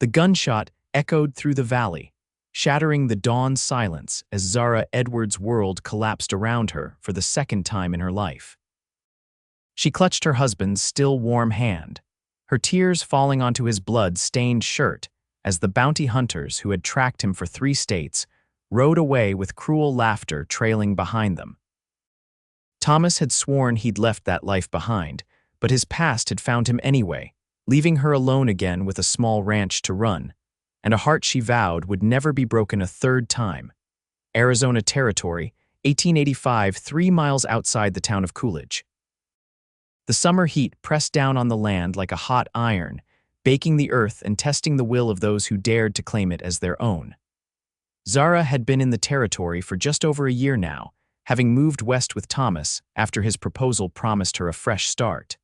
The gunshot echoed through the valley, shattering the dawn silence as Zara Edwards' world collapsed around her for the second time in her life. She clutched her husband's still warm hand, her tears falling onto his blood-stained shirt as the bounty hunters who had tracked him for 3 states rode away with cruel laughter trailing behind them. Thomas had sworn he'd left that life behind, but his past had found him anyway, leaving her alone again with a small ranch to run, and a heart she vowed would never be broken a third time. Arizona Territory, 1885, 3 miles outside the town of Coolidge. The summer heat pressed down on the land like a hot iron, baking the earth and testing the will of those who dared to claim it as their own. Zara had been in the territory for just over a year now, having moved west with Thomas after his proposal promised her a fresh start.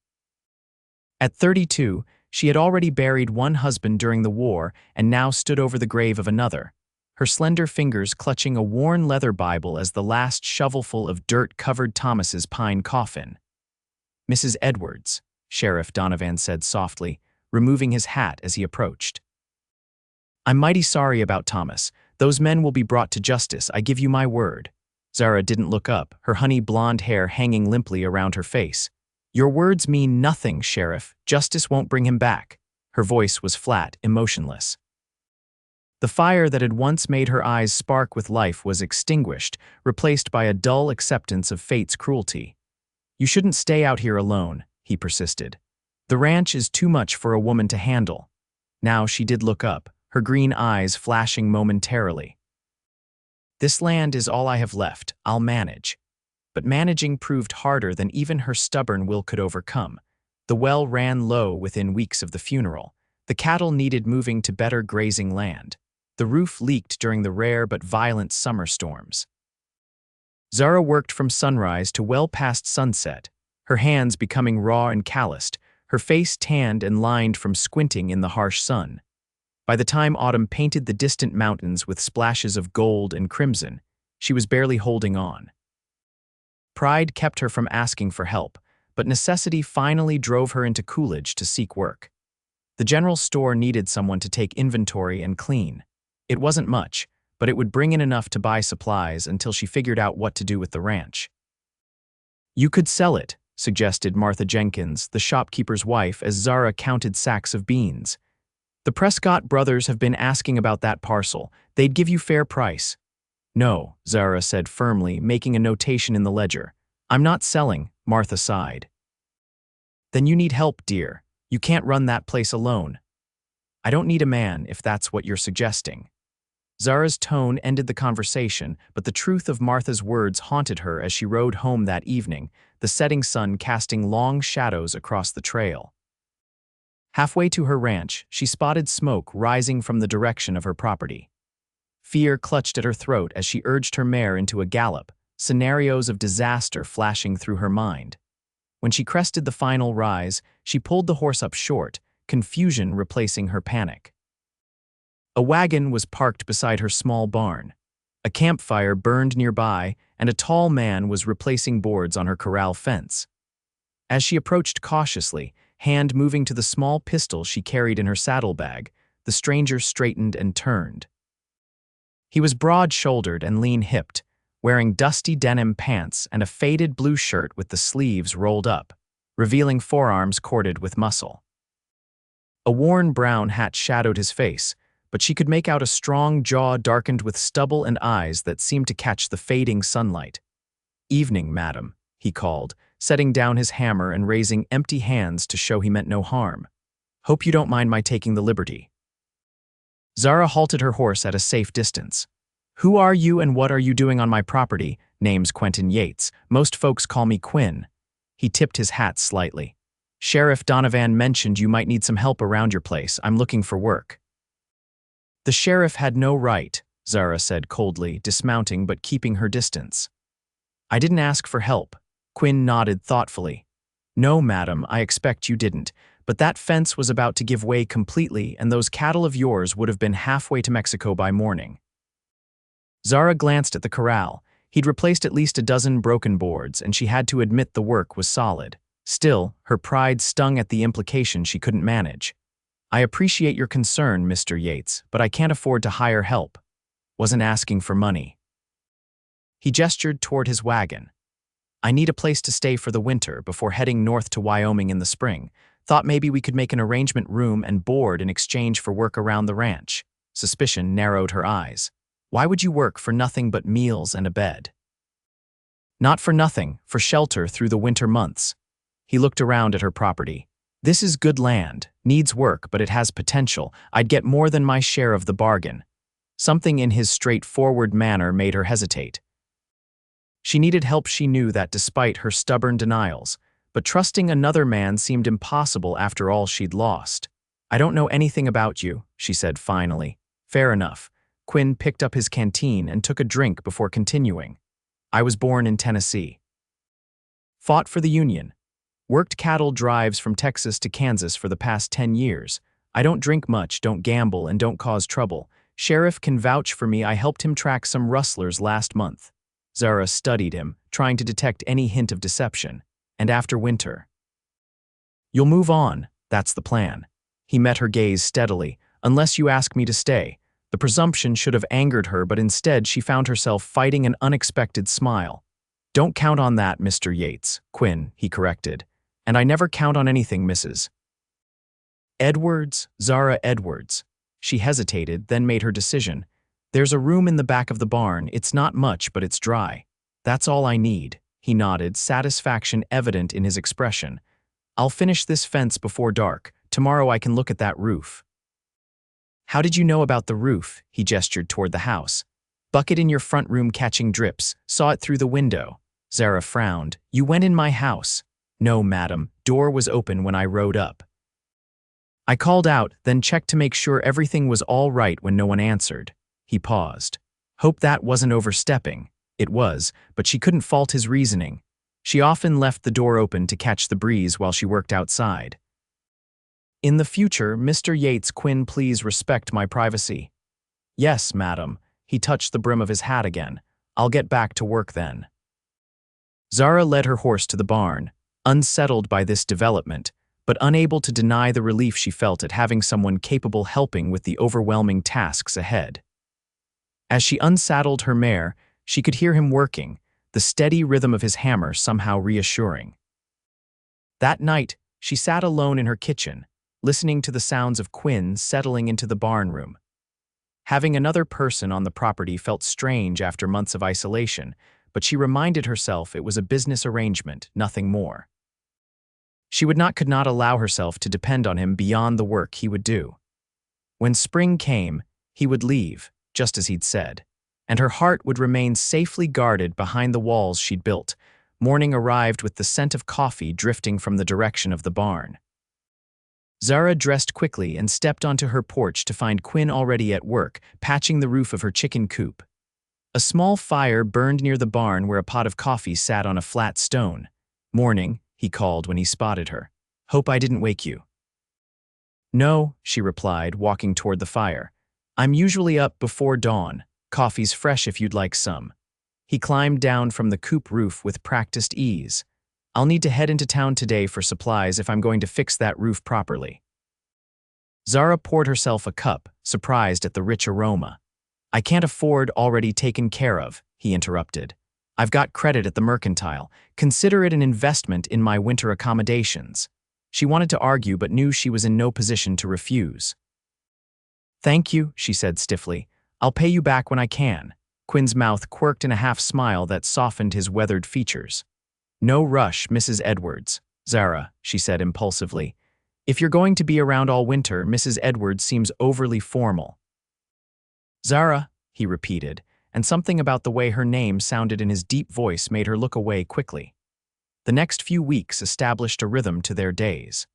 At 32, she had already buried one husband during the war and now stood over the grave of another, her slender fingers clutching a worn leather Bible as the last shovelful of dirt covered Thomas's pine coffin. "Mrs. Edwards," Sheriff Donovan said softly, removing his hat as he approached. "I'm mighty sorry about Thomas. Those men will be brought to justice, I give you my word." Zara didn't look up, her honey blonde hair hanging limply around her face. "Your words mean nothing, Sheriff. Justice won't bring him back." Her voice was flat, emotionless. The fire that had once made her eyes spark with life was extinguished, replaced by a dull acceptance of fate's cruelty. "You shouldn't stay out here alone," he persisted. "The ranch is too much for a woman to handle." Now she did look up, her green eyes flashing momentarily. "This land is all I have left. I'll manage." But managing proved harder than even her stubborn will could overcome. The well ran low within weeks of the funeral. The cattle needed moving to better grazing land. The roof leaked during the rare but violent summer storms. Zara worked from sunrise to well past sunset, her hands becoming raw and calloused, her face tanned and lined from squinting in the harsh sun. By the time autumn painted the distant mountains with splashes of gold and crimson, she was barely holding on. Pride kept her from asking for help, but necessity finally drove her into Coolidge to seek work. The general store needed someone to take inventory and clean. It wasn't much, but it would bring in enough to buy supplies until she figured out what to do with the ranch. "You could sell it," suggested Martha Jenkins, the shopkeeper's wife, as Zara counted sacks of beans. "The Prescott brothers have been asking about that parcel. They'd give you fair price." "No," Zara said firmly, making a notation in the ledger. "I'm not selling," Martha sighed. "Then you need help, dear. You can't run that place alone." "I don't need a man, if that's what you're suggesting." Zara's tone ended the conversation, but the truth of Martha's words haunted her as she rode home that evening, the setting sun casting long shadows across the trail. Halfway to her ranch, she spotted smoke rising from the direction of her property. Fear clutched at her throat as she urged her mare into a gallop, scenarios of disaster flashing through her mind. When she crested the final rise, she pulled the horse up short, confusion replacing her panic. A wagon was parked beside her small barn. A campfire burned nearby, and a tall man was replacing boards on her corral fence. As she approached cautiously, hand moving to the small pistol she carried in her saddlebag, the stranger straightened and turned. He was broad-shouldered and lean-hipped, wearing dusty denim pants and a faded blue shirt with the sleeves rolled up, revealing forearms corded with muscle. A worn brown hat shadowed his face, but she could make out a strong jaw darkened with stubble and eyes that seemed to catch the fading sunlight. "Evening, madam," he called, setting down his hammer and raising empty hands to show he meant no harm. "Hope you don't mind my taking the liberty." Zara halted her horse at a safe distance. "Who are you and what are you doing on my property?" "Name's Quentin Yates. Most folks call me Quinn." He tipped his hat slightly. "Sheriff Donovan mentioned you might need some help around your place. I'm looking for work." "The sheriff had no right," Zara said coldly, dismounting but keeping her distance. "I didn't ask for help." Quinn nodded thoughtfully. "No, madam, I expect you didn't, but that fence was about to give way completely and those cattle of yours would have been halfway to Mexico by morning." Zara glanced at the corral. He'd replaced at least a dozen broken boards, and she had to admit the work was solid. Still, her pride stung at the implication she couldn't manage. I appreciate your concern, Mr. Yates, but I can't afford to hire help. Wasn't asking for money. He gestured toward his wagon. I need a place to stay for the winter before heading north to Wyoming in the spring. Thought maybe we could make an arrangement room and board in exchange for work around the ranch. Suspicion narrowed her eyes. Why would you work for nothing but meals and a bed? Not for nothing, for shelter through the winter months. He looked around at her property. This is good land, needs work, but it has potential. I'd get more than my share of the bargain. Something in his straightforward manner made her hesitate. She needed help, she knew that despite her stubborn denials, but trusting another man seemed impossible after all she'd lost. I don't know anything about you, she said finally. Fair enough. Quinn picked up his canteen and took a drink before continuing. I was born in Tennessee. Fought for the Union. Worked cattle drives from Texas to Kansas for the past 10 years. I don't drink much, don't gamble, and don't cause trouble. Sheriff can vouch for me. I helped him track some rustlers last month. Zara studied him, trying to detect any hint of deception. And after winter. You'll move on, that's the plan. He met her gaze steadily. Unless you ask me to stay. The presumption should have angered her, but instead she found herself fighting an unexpected smile. Don't count on that, Mr. Yates, Quinn, he corrected. And I never count on anything, Mrs. Edwards, Zara Edwards. She hesitated, then made her decision. There's a room in the back of the barn. It's not much, but it's dry. That's all I need. He nodded, satisfaction evident in his expression. I'll finish this fence before dark. Tomorrow I can look at that roof. How did you know about the roof? He gestured toward the house. Bucket in your front room catching drips. Saw it through the window. Zara frowned. You went in my house. No, madam. Door was open when I rode up. I called out, then checked to make sure everything was all right when no one answered. He paused. Hope that wasn't overstepping. It was, but she couldn't fault his reasoning. She often left the door open to catch the breeze while she worked outside. In the future, Mr. Yates, Quinn, please respect my privacy. Yes, madam. He touched the brim of his hat again. I'll get back to work then. Zara led her horse to the barn, unsettled by this development, but unable to deny the relief she felt at having someone capable helping with the overwhelming tasks ahead. As she unsaddled her mare, she could hear him working, the steady rhythm of his hammer somehow reassuring. That night, she sat alone in her kitchen, listening to the sounds of Quinn settling into the barn room. Having another person on the property felt strange after months of isolation, but she reminded herself it was a business arrangement, nothing more. She could not allow herself to depend on him beyond the work he would do. When spring came, he would leave, just as he'd said, and her heart would remain safely guarded behind the walls she'd built. Morning arrived with the scent of coffee drifting from the direction of the barn. Zara dressed quickly and stepped onto her porch to find Quinn already at work, patching the roof of her chicken coop. A small fire burned near the barn where a pot of coffee sat on a flat stone. Morning, he called when he spotted her. Hope I didn't wake you. No, she replied, walking toward the fire. I'm usually up before dawn. Coffee's fresh if you'd like some. He climbed down from the coop roof with practiced ease. I'll need to head into town today for supplies if I'm going to fix that roof properly. Zara poured herself a cup, surprised at the rich aroma. I can't afford already taken care of, he interrupted. I've got credit at the mercantile. Consider it an investment in my winter accommodations. She wanted to argue but knew she was in no position to refuse. Thank you, she said stiffly. I'll pay you back when I can. Quinn's mouth quirked in a half-smile that softened his weathered features. No rush, Mrs. Edwards. Zara, she said impulsively. If you're going to be around all winter, Mrs. Edwards seems overly formal. Zara, he repeated, and something about the way her name sounded in his deep voice made her look away quickly. The next few weeks established a rhythm to their days.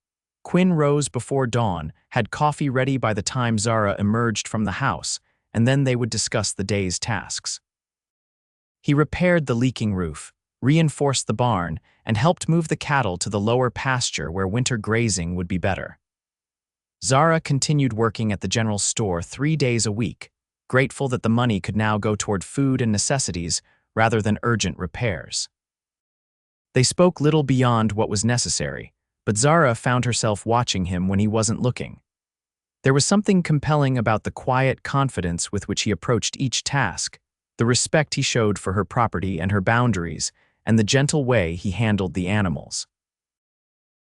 Quinn rose before dawn, had coffee ready by the time Zara emerged from the house, and then they would discuss the day's tasks. He repaired the leaking roof, reinforced the barn, and helped move the cattle to the lower pasture where winter grazing would be better. Zara continued working at the general store 3 days a week, grateful that the money could now go toward food and necessities rather than urgent repairs. They spoke little beyond what was necessary, but Zara found herself watching him when he wasn't looking. There was something compelling about the quiet confidence with which he approached each task, the respect he showed for her property and her boundaries, and the gentle way he handled the animals.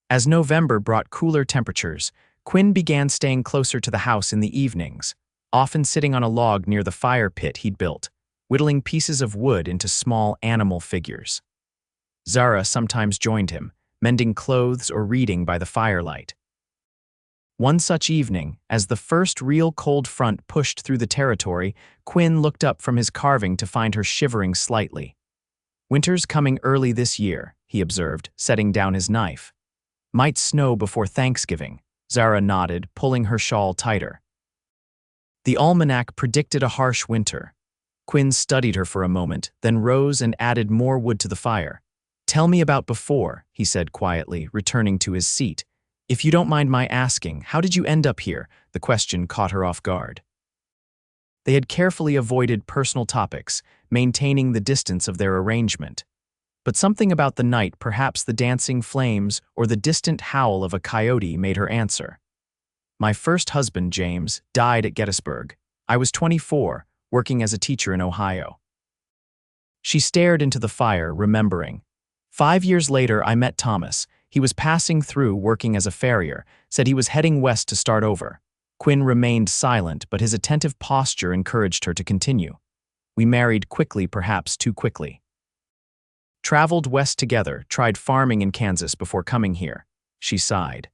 As November brought cooler temperatures, Quinn began staying closer to the house in the evenings, often sitting on a log near the fire pit he'd built, whittling pieces of wood into small animal figures. Zara sometimes joined him, mending clothes or reading by the firelight. One such evening, as the first real cold front pushed through the territory, Quinn looked up from his carving to find her shivering slightly. "Winter's coming early this year," he observed, setting down his knife. "Might snow before Thanksgiving," Zara nodded, pulling her shawl tighter. The almanac predicted a harsh winter. Quinn studied her for a moment, then rose and added more wood to the fire. "Tell me about before," he said quietly, returning to his seat. "If you don't mind my asking, how did you end up here?" The question caught her off guard. They had carefully avoided personal topics, maintaining the distance of their arrangement. But something about the night, perhaps the dancing flames or the distant howl of a coyote, made her answer. "My first husband, James, died at Gettysburg. I was 24, working as a teacher in Ohio." She stared into the fire, remembering. "5 years later, I met Thomas. He was passing through working as a farrier, said he was heading west to start over." Quinn remained silent, but his attentive posture encouraged her to continue. "We married quickly, perhaps too quickly. Traveled west together, tried farming in Kansas before coming here." She sighed.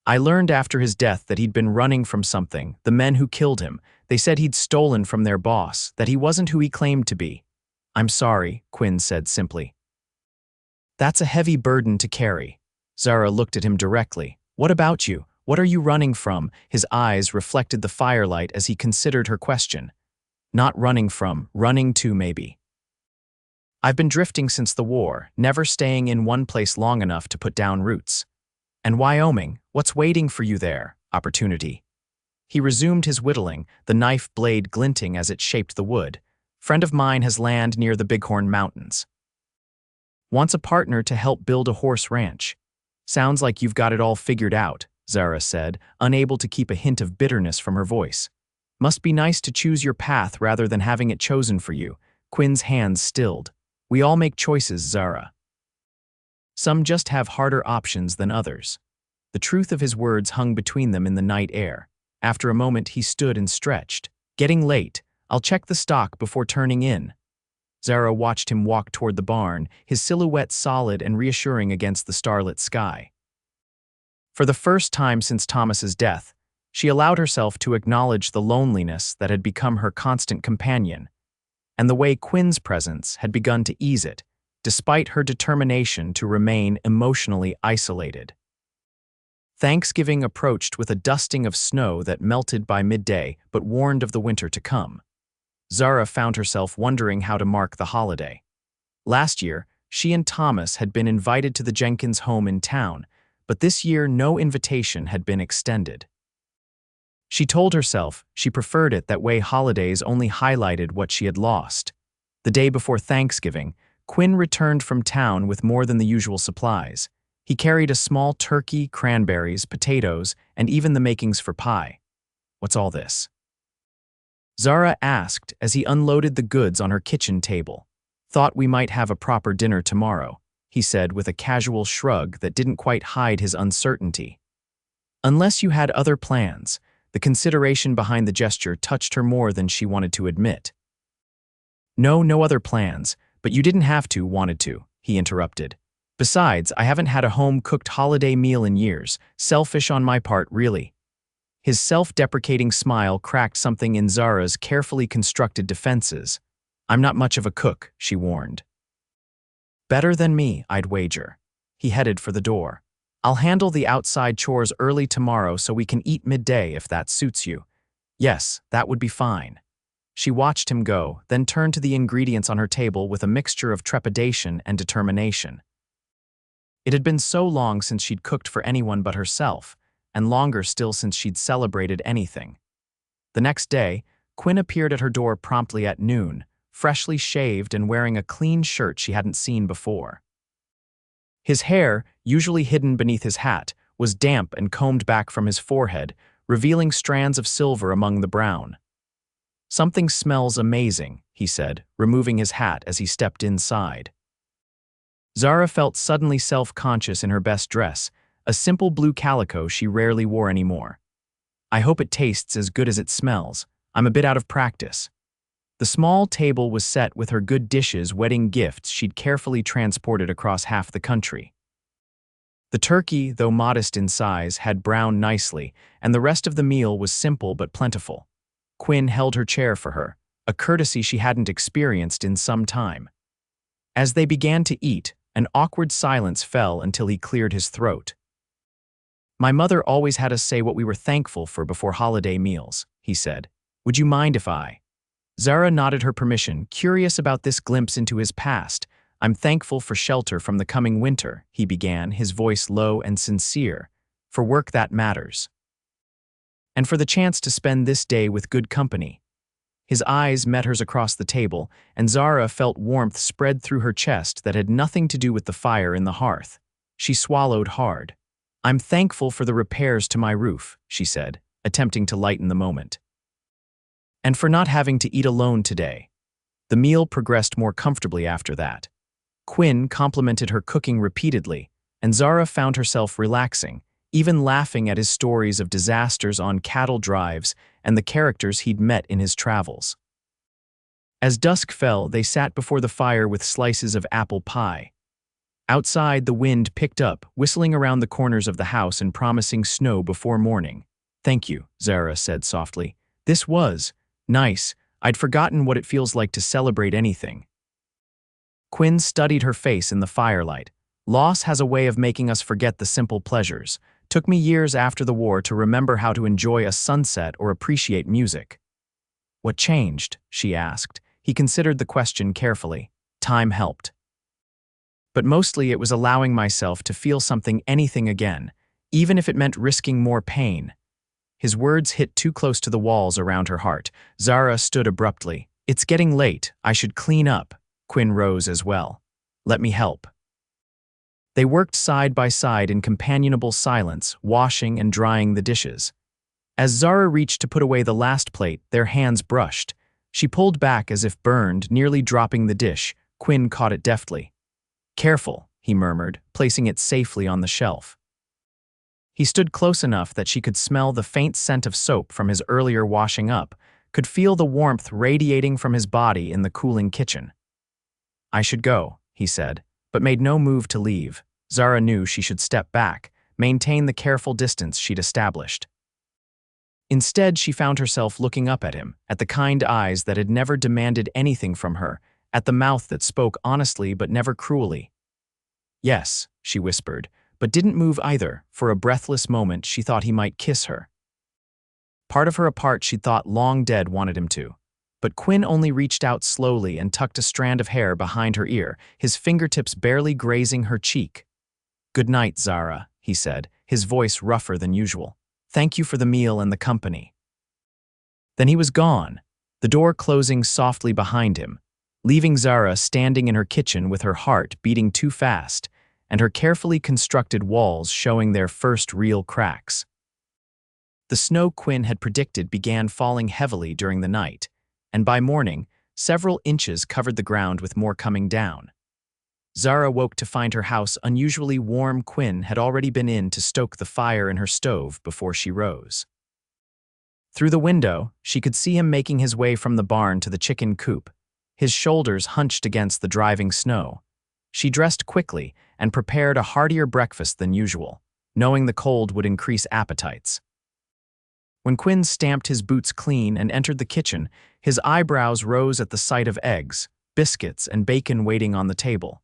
"I learned after his death that he'd been running from something, the men who killed him. They said he'd stolen from their boss, that he wasn't who he claimed to be." "I'm sorry," Quinn said simply. "That's a heavy burden to carry." Zara looked at him directly. "What about you? What are you running from?" His eyes reflected the firelight as he considered her question. "Not running from, running to, maybe." "I've been drifting since the war, never staying in one place long enough to put down roots." "And Wyoming, what's waiting for you there?" "Opportunity." He resumed his whittling, the knife blade glinting as it shaped the wood. "Friend of mine has land near the Bighorn Mountains. Wants a partner to help build a horse ranch." "Sounds like you've got it all figured out," Zara said, unable to keep a hint of bitterness from her voice. "Must be nice to choose your path rather than having it chosen for you." Quinn's hands stilled. "We all make choices, Zara. Some just have harder options than others." The truth of his words hung between them in the night air. After a moment, he stood and stretched. "Getting late. I'll check the stock before turning in." Zara watched him walk toward the barn, his silhouette solid and reassuring against the starlit sky. For the first time since Thomas's death, she allowed herself to acknowledge the loneliness that had become her constant companion, and the way Quinn's presence had begun to ease it, despite her determination to remain emotionally isolated. Thanksgiving approached with a dusting of snow that melted by midday but warned of the winter to come. Zara found herself wondering how to mark the holiday. Last year, she and Thomas had been invited to the Jenkins home in town, but this year no invitation had been extended. She told herself she preferred it that way. Holidays only highlighted what she had lost. The day before Thanksgiving, Quinn returned from town with more than the usual supplies. He carried a small turkey, cranberries, potatoes, and even the makings for pie. "What's all this?" Zara asked as he unloaded the goods on her kitchen table. "Thought we might have a proper dinner tomorrow," he said with a casual shrug that didn't quite hide his uncertainty. Unless you had other plans, the consideration behind the gesture touched her more than she wanted to admit. No other plans, but you didn't have to, wanted to," he interrupted. "Besides, I haven't had a home-cooked holiday meal in years. Selfish on my part, really." His self-deprecating smile cracked something in Zara's carefully constructed defenses. "I'm not much of a cook," she warned. "Better than me, I'd wager." He headed for the door. "I'll handle the outside chores early tomorrow so we can eat midday if that suits you." "Yes, that would be fine." She watched him go, then turned to the ingredients on her table with a mixture of trepidation and determination. It had been so long since she'd cooked for anyone but herself, and longer still since she'd celebrated anything. The next day, Quinn appeared at her door promptly at noon, freshly shaved and wearing a clean shirt she hadn't seen before. His hair, usually hidden beneath his hat, was damp and combed back from his forehead, revealing strands of silver among the brown. "Something smells amazing," he said, removing his hat as he stepped inside. Zara felt suddenly self-conscious in her best dress, a simple blue calico she rarely wore anymore. "I hope it tastes as good as it smells. I'm a bit out of practice." The small table was set with her good dishes, wedding gifts she'd carefully transported across half the country. The turkey, though modest in size, had browned nicely, and the rest of the meal was simple but plentiful. Quinn held her chair for her, a courtesy she hadn't experienced in some time. As they began to eat, an awkward silence fell until he cleared his throat. "My mother always had us say what we were thankful for before holiday meals," he said. "Would you mind if I—" Zara nodded her permission, curious about this glimpse into his past. "I'm thankful for shelter from the coming winter," he began, his voice low and sincere, "for work that matters. And for the chance to spend this day with good company." His eyes met hers across the table, and Zara felt warmth spread through her chest that had nothing to do with the fire in the hearth. She swallowed hard. "I'm thankful for the repairs to my roof," she said, attempting to lighten the moment. "And for not having to eat alone today." The meal progressed more comfortably after that. Quinn complimented her cooking repeatedly, and Zara found herself relaxing, even laughing at his stories of disasters on cattle drives and the characters he'd met in his travels. As dusk fell, they sat before the fire with slices of apple pie. Outside, the wind picked up, whistling around the corners of the house and promising snow before morning. "Thank you," Zara said softly. "This was nice. I'd forgotten what it feels like to celebrate anything." Quinn studied her face in the firelight. "Loss has a way of making us forget the simple pleasures. Took me years after the war to remember how to enjoy a sunset or appreciate music." "What changed?" she asked. He considered the question carefully. "Time helped. But mostly it was allowing myself to feel anything again, even if it meant risking more pain." His words hit too close to the walls around her heart. Zara stood abruptly. "It's getting late. I should clean up." Quinn rose as well. "Let me help." They worked side by side in companionable silence, washing and drying the dishes. As Zara reached to put away the last plate, their hands brushed. She pulled back as if burned, nearly dropping the dish. Quinn caught it deftly. "Careful," he murmured, placing it safely on the shelf. He stood close enough that she could smell the faint scent of soap from his earlier washing up, could feel the warmth radiating from his body in the cooling kitchen. "I should go," he said, but made no move to leave. Zara knew she should step back, maintain the careful distance she'd established. Instead, she found herself looking up at him, at the kind eyes that had never demanded anything from her, at the mouth that spoke honestly but never cruelly. "Yes," she whispered, but didn't move either. For a breathless moment, she thought he might kiss her. Part of her apart she'd thought long dead wanted him to. But Quinn only reached out slowly and tucked a strand of hair behind her ear, his fingertips barely grazing her cheek. "Good night, Zara," he said, his voice rougher than usual. "Thank you for the meal and the company." Then he was gone, the door closing softly behind him, leaving Zara standing in her kitchen with her heart beating too fast and her carefully constructed walls showing their first real cracks. The snow Quinn had predicted began falling heavily during the night, and by morning, several inches covered the ground with more coming down. Zara woke to find her house unusually warm. Quinn had already been in to stoke the fire in her stove before she rose. Through the window, she could see him making his way from the barn to the chicken coop, his shoulders hunched against the driving snow. She dressed quickly and prepared a heartier breakfast than usual, knowing the cold would increase appetites. When Quinn stamped his boots clean and entered the kitchen, his eyebrows rose at the sight of eggs, biscuits, and bacon waiting on the table.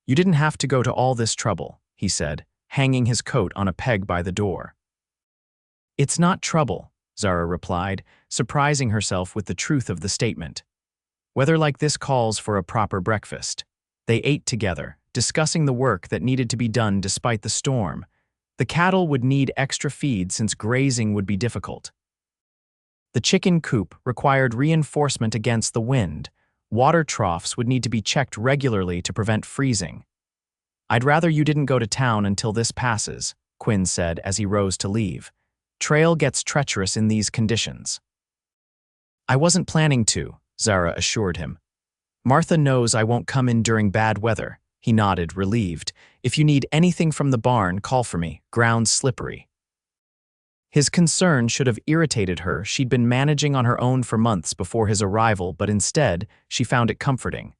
"You didn't have to go to all this trouble," he said, hanging his coat on a peg by the door. "It's not trouble," Zara replied, surprising herself with the truth of the statement. "Weather like this calls for a proper breakfast." They ate together, discussing the work that needed to be done despite the storm. The cattle would need extra feed since grazing would be difficult. The chicken coop required reinforcement against the wind. Water troughs would need to be checked regularly to prevent freezing. "I'd rather you didn't go to town until this passes," Quinn said as he rose to leave. Trail gets treacherous in these conditions. I wasn't planning to, Zara assured him. Martha knows I won't come in during bad weather. He nodded, relieved. If you need anything from the barn, call for me. Ground's slippery. His concern should have irritated her. She'd been managing on her own for months before his arrival, but instead, she found it comforting.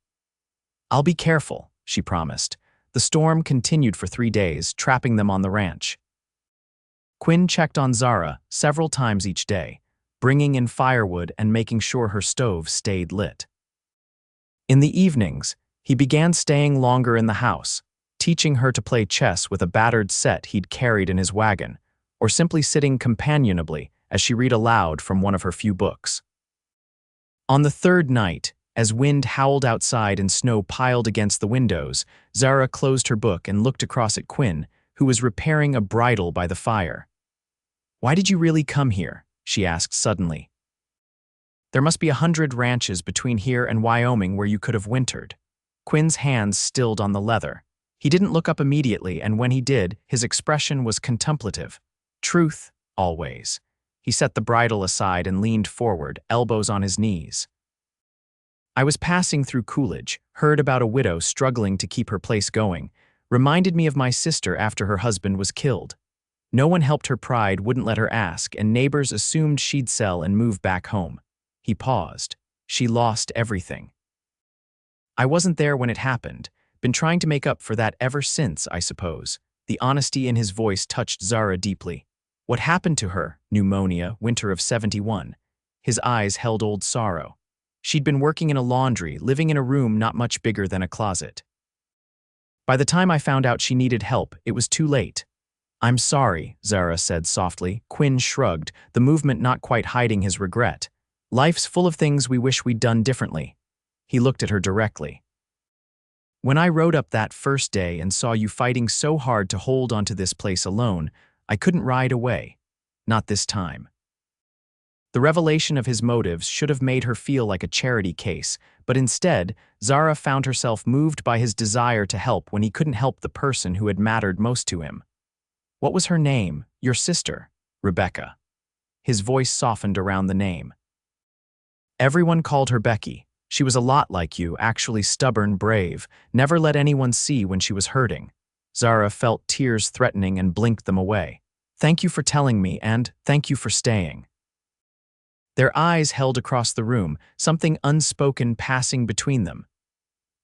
I'll be careful, she promised. The storm continued for 3 days, trapping them on the ranch. Quinn checked on Zara several times each day, bringing in firewood and making sure her stove stayed lit. In the evenings, he began staying longer in the house, teaching her to play chess with a battered set he'd carried in his wagon, or simply sitting companionably as she read aloud from one of her few books. On the third night, as wind howled outside and snow piled against the windows, Zara closed her book and looked across at Quinn, who was repairing a bridle by the fire. "Why did you really come here?" she asked suddenly. "There must be 100 ranches between here and Wyoming where you could have wintered." Quinn's hands stilled on the leather. He didn't look up immediately, and when he did, his expression was contemplative. Truth, always. He set the bridle aside and leaned forward, elbows on his knees. "I was passing through Coolidge, heard about a widow struggling to keep her place going. Reminded me of my sister after her husband was killed. No one helped her pride, wouldn't let her ask, and neighbors assumed she'd sell and move back home." He paused. "She lost everything. I wasn't there when it happened. Been trying to make up for that ever since, I suppose." The honesty in his voice touched Zara deeply. What happened to her? Pneumonia, winter of 71. His eyes held old sorrow. She'd been working in a laundry, living in a room not much bigger than a closet. By the time I found out she needed help, it was too late. "I'm sorry," Zara said softly. Quinn shrugged, the movement not quite hiding his regret. "Life's full of things we wish we'd done differently." He looked at her directly. "When I rode up that first day and saw you fighting so hard to hold onto this place alone, I couldn't ride away. Not this time." The revelation of his motives should have made her feel like a charity case, but instead, Zara found herself moved by his desire to help when he couldn't help the person who had mattered most to him. "What was her name? Your sister?" "Rebecca." His voice softened around the name. "Everyone called her Becky. She was a lot like you, actually stubborn, brave, never let anyone see when she was hurting." Zara felt tears threatening and blinked them away. "Thank you for telling me, and thank you for staying." Their eyes held across the room, something unspoken passing between them.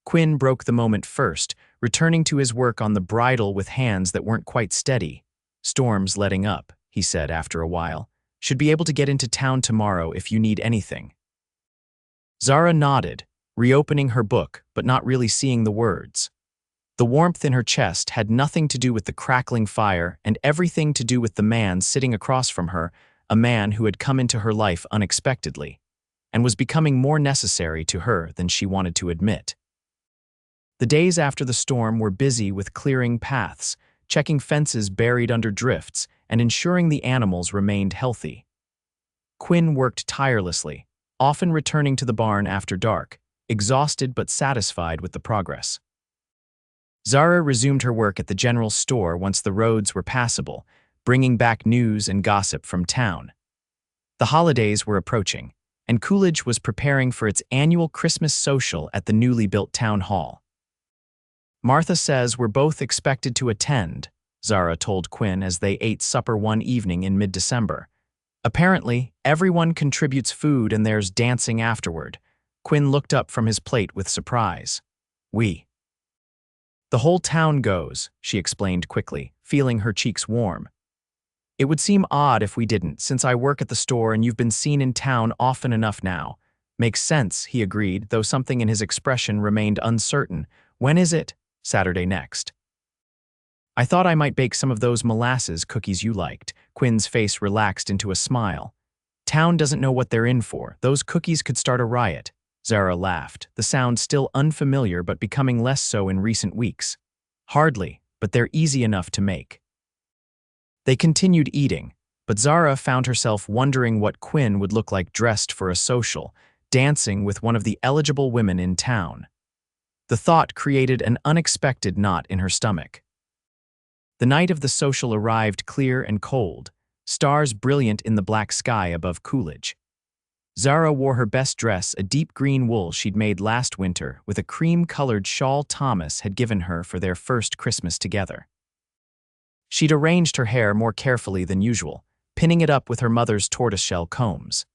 Quinn broke the moment first, returning to his work on the bridle with hands that weren't quite steady. "Storm's letting up," he said after a while. "Should be able to get into town tomorrow if you need anything." Zara nodded, reopening her book, but not really seeing the words. The warmth in her chest had nothing to do with the crackling fire and everything to do with the man sitting across from her, a man who had come into her life unexpectedly, and was becoming more necessary to her than she wanted to admit. The days after the storm were busy with clearing paths, checking fences buried under drifts, and ensuring the animals remained healthy. Quinn worked tirelessly, often returning to the barn after dark, exhausted but satisfied with the progress. Zara resumed her work at the general store once the roads were passable, bringing back news and gossip from town. The holidays were approaching, and Coolidge was preparing for its annual Christmas social at the newly built town hall. "Martha says we're both expected to attend," Zara told Quinn as they ate supper one evening in mid-December. "Apparently, everyone contributes food and there's dancing afterward." Quinn looked up from his plate with surprise. "We." "The whole town goes," she explained quickly, feeling her cheeks warm. "It would seem odd if we didn't, since I work at the store and you've been seen in town often enough now." "Makes sense," he agreed, though something in his expression remained uncertain. "When is it?" "Saturday next." "I thought I might bake some of those molasses cookies you liked." Quinn's face relaxed into a smile. "Town doesn't know what they're in for. Those cookies could start a riot." Zara laughed, the sound still unfamiliar but becoming less so in recent weeks. "Hardly, but they're easy enough to make." They continued eating, but Zara found herself wondering what Quinn would look like dressed for a social, dancing with one of the eligible women in town. The thought created an unexpected knot in her stomach. The night of the social arrived clear and cold. stars brilliant in the black sky above Coolidge. Zara wore her best dress, a deep green wool she'd made last winter, with a cream-colored shawl Thomas had given her for their first Christmas together. She'd arranged her hair more carefully than usual, pinning it up with her mother's tortoiseshell combs.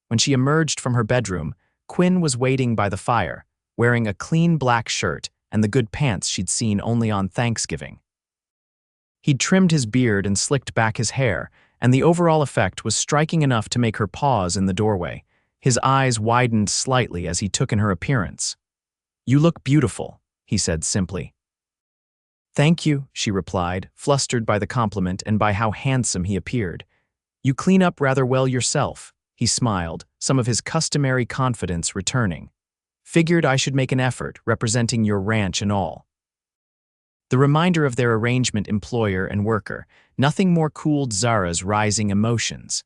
When she emerged from her bedroom, Quinn was waiting by the fire, wearing a clean black shirt and the good pants she'd seen only on Thanksgiving. He'd trimmed his beard and slicked back his hair, and the overall effect was striking enough to make her pause in the doorway. His eyes widened slightly as he took in her appearance. "You look beautiful," he said simply. "Thank you," she replied, flustered by the compliment and by how handsome he appeared. "You clean up rather well yourself," he smiled, some of his customary confidence returning. "Figured I should make an effort, representing your ranch and all." The reminder of their arrangement, employer and worker, nothing more cooled Zara's rising emotions.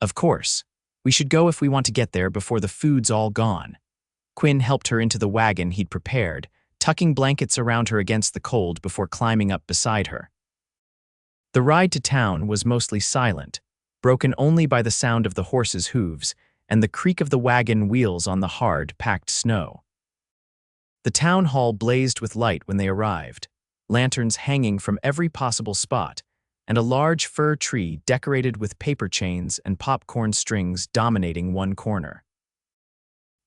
"Of course. We should go if we want to get there before the food's all gone." Quinn helped her into the wagon he'd prepared, tucking blankets around her against the cold before climbing up beside her. The ride to town was mostly silent, broken only by the sound of the horses' hooves and the creak of the wagon wheels on the hard, packed snow. The town hall blazed with light when they arrived, lanterns hanging from every possible spot, and a large fir tree decorated with paper chains and popcorn strings dominating one corner.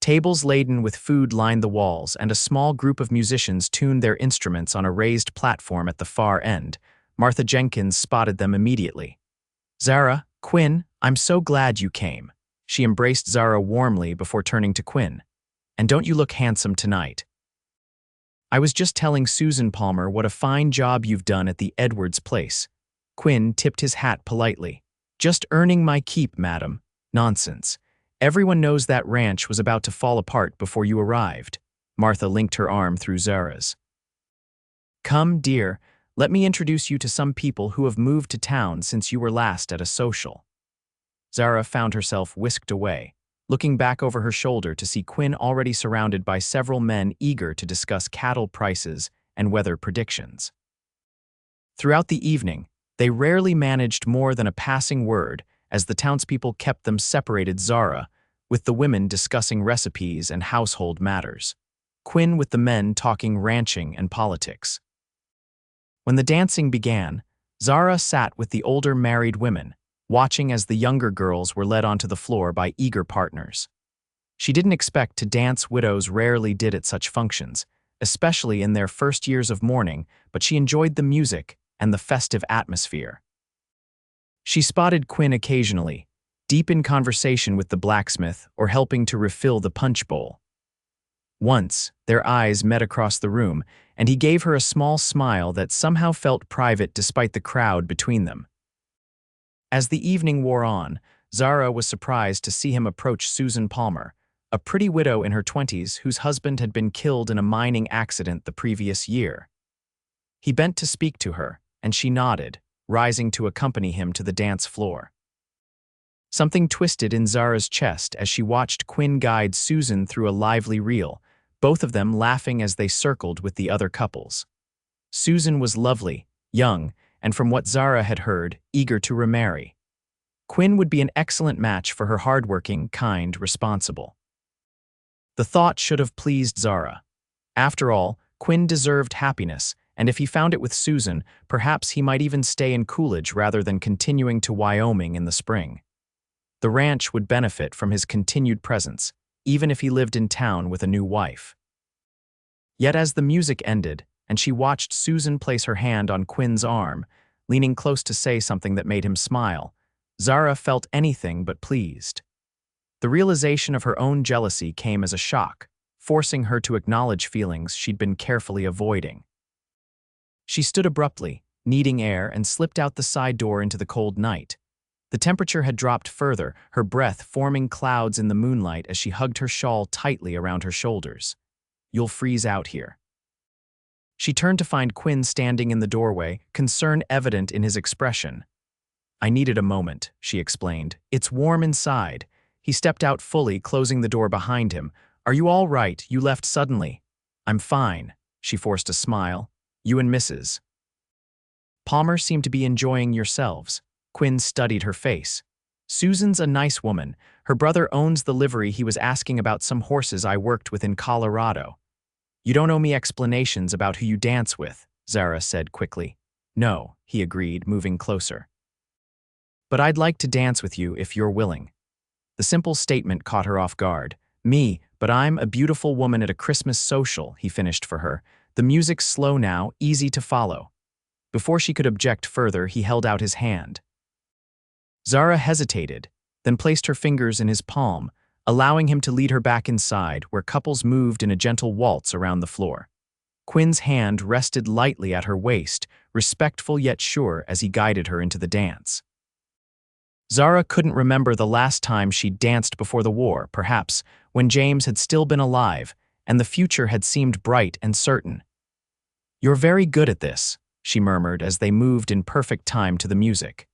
Tables laden with food lined the walls, and a small group of musicians tuned their instruments on a raised platform at the far end. Martha Jenkins spotted them immediately. "Zara, Quinn, I'm so glad you came." She embraced Zara warmly before turning to Quinn. "And don't you look handsome tonight?" "I was just telling Susan Palmer what a fine job you've done at the Edwards place." Quinn tipped his hat politely. "Just earning my keep, madam." "Nonsense. Everyone knows that ranch was about to fall apart before you arrived." Martha linked her arm through Zara's. "Come, dear, let me introduce you to some people who have moved to town since you were last at a social." Zara found herself whisked away, looking back over her shoulder to see Quinn already surrounded by several men eager to discuss cattle prices and weather predictions. Throughout the evening, they rarely managed more than a passing word as the townspeople kept them separated. Zara, with the women discussing recipes and household matters. Quinn with the men talking ranching and politics. When the dancing began, Zara sat with the older married women, watching as the younger girls were led onto the floor by eager partners. She didn't expect to dance. Widows rarely did at such functions, especially in their first years of mourning, but she enjoyed the music and the festive atmosphere. She spotted Quinn occasionally, deep in conversation with the blacksmith or helping to refill the punch bowl. Once, their eyes met across the room, and he gave her a small smile that somehow felt private despite the crowd between them. As the evening wore on, Zara was surprised to see him approach Susan Palmer, a pretty widow in her 20s whose husband had been killed in a mining accident the previous year. He bent to speak to her, and she nodded, rising to accompany him to the dance floor. Something twisted in Zara's chest as she watched Quinn guide Susan through a lively reel, both of them laughing as they circled with the other couples. Susan was lovely, young, and from what Zara had heard, eager to remarry. Quinn would be an excellent match for her hardworking, kind, responsible. The thought should have pleased Zara. After all, Quinn deserved happiness, and if he found it with Susan, perhaps he might even stay in Coolidge rather than continuing to Wyoming in the spring. The ranch would benefit from his continued presence, even if he lived in town with a new wife. Yet as the music ended, and she watched Susan place her hand on Quinn's arm, leaning close to say something that made him smile, Zara felt anything but pleased. The realization of her own jealousy came as a shock, forcing her to acknowledge feelings she'd been carefully avoiding. She stood abruptly, needing air, and slipped out the side door into the cold night. The temperature had dropped further, her breath forming clouds in the moonlight as she hugged her shawl tightly around her shoulders. "You'll freeze out here." She turned to find Quinn standing in the doorway, concern evident in his expression. "I needed a moment," she explained. "It's warm inside." He stepped out fully, closing the door behind him. "Are you all right? You left suddenly." "I'm fine," she forced a smile. "You and Mrs. Palmer seem to be enjoying yourselves." Quinn studied her face. Susan's a nice woman. Her brother owns the livery. He was asking about some horses I worked with in Colorado. You don't owe me explanations about who you dance with, Zara said quickly. No, he agreed, moving closer. But I'd like to dance with you if you're willing. The simple statement caught her off guard. Me, but I'm a beautiful woman at a Christmas social, he finished for her. The music's slow now, easy to follow. Before she could object further, he held out his hand. Zara hesitated, then placed her fingers in his palm, allowing him to lead her back inside, where couples moved in a gentle waltz around the floor. Quinn's hand rested lightly at her waist, respectful yet sure as he guided her into the dance. Zara couldn't remember the last time she'd danced before the war, perhaps when James had still been alive and the future had seemed bright and certain. You're very good at this, she murmured as they moved in perfect time to the music.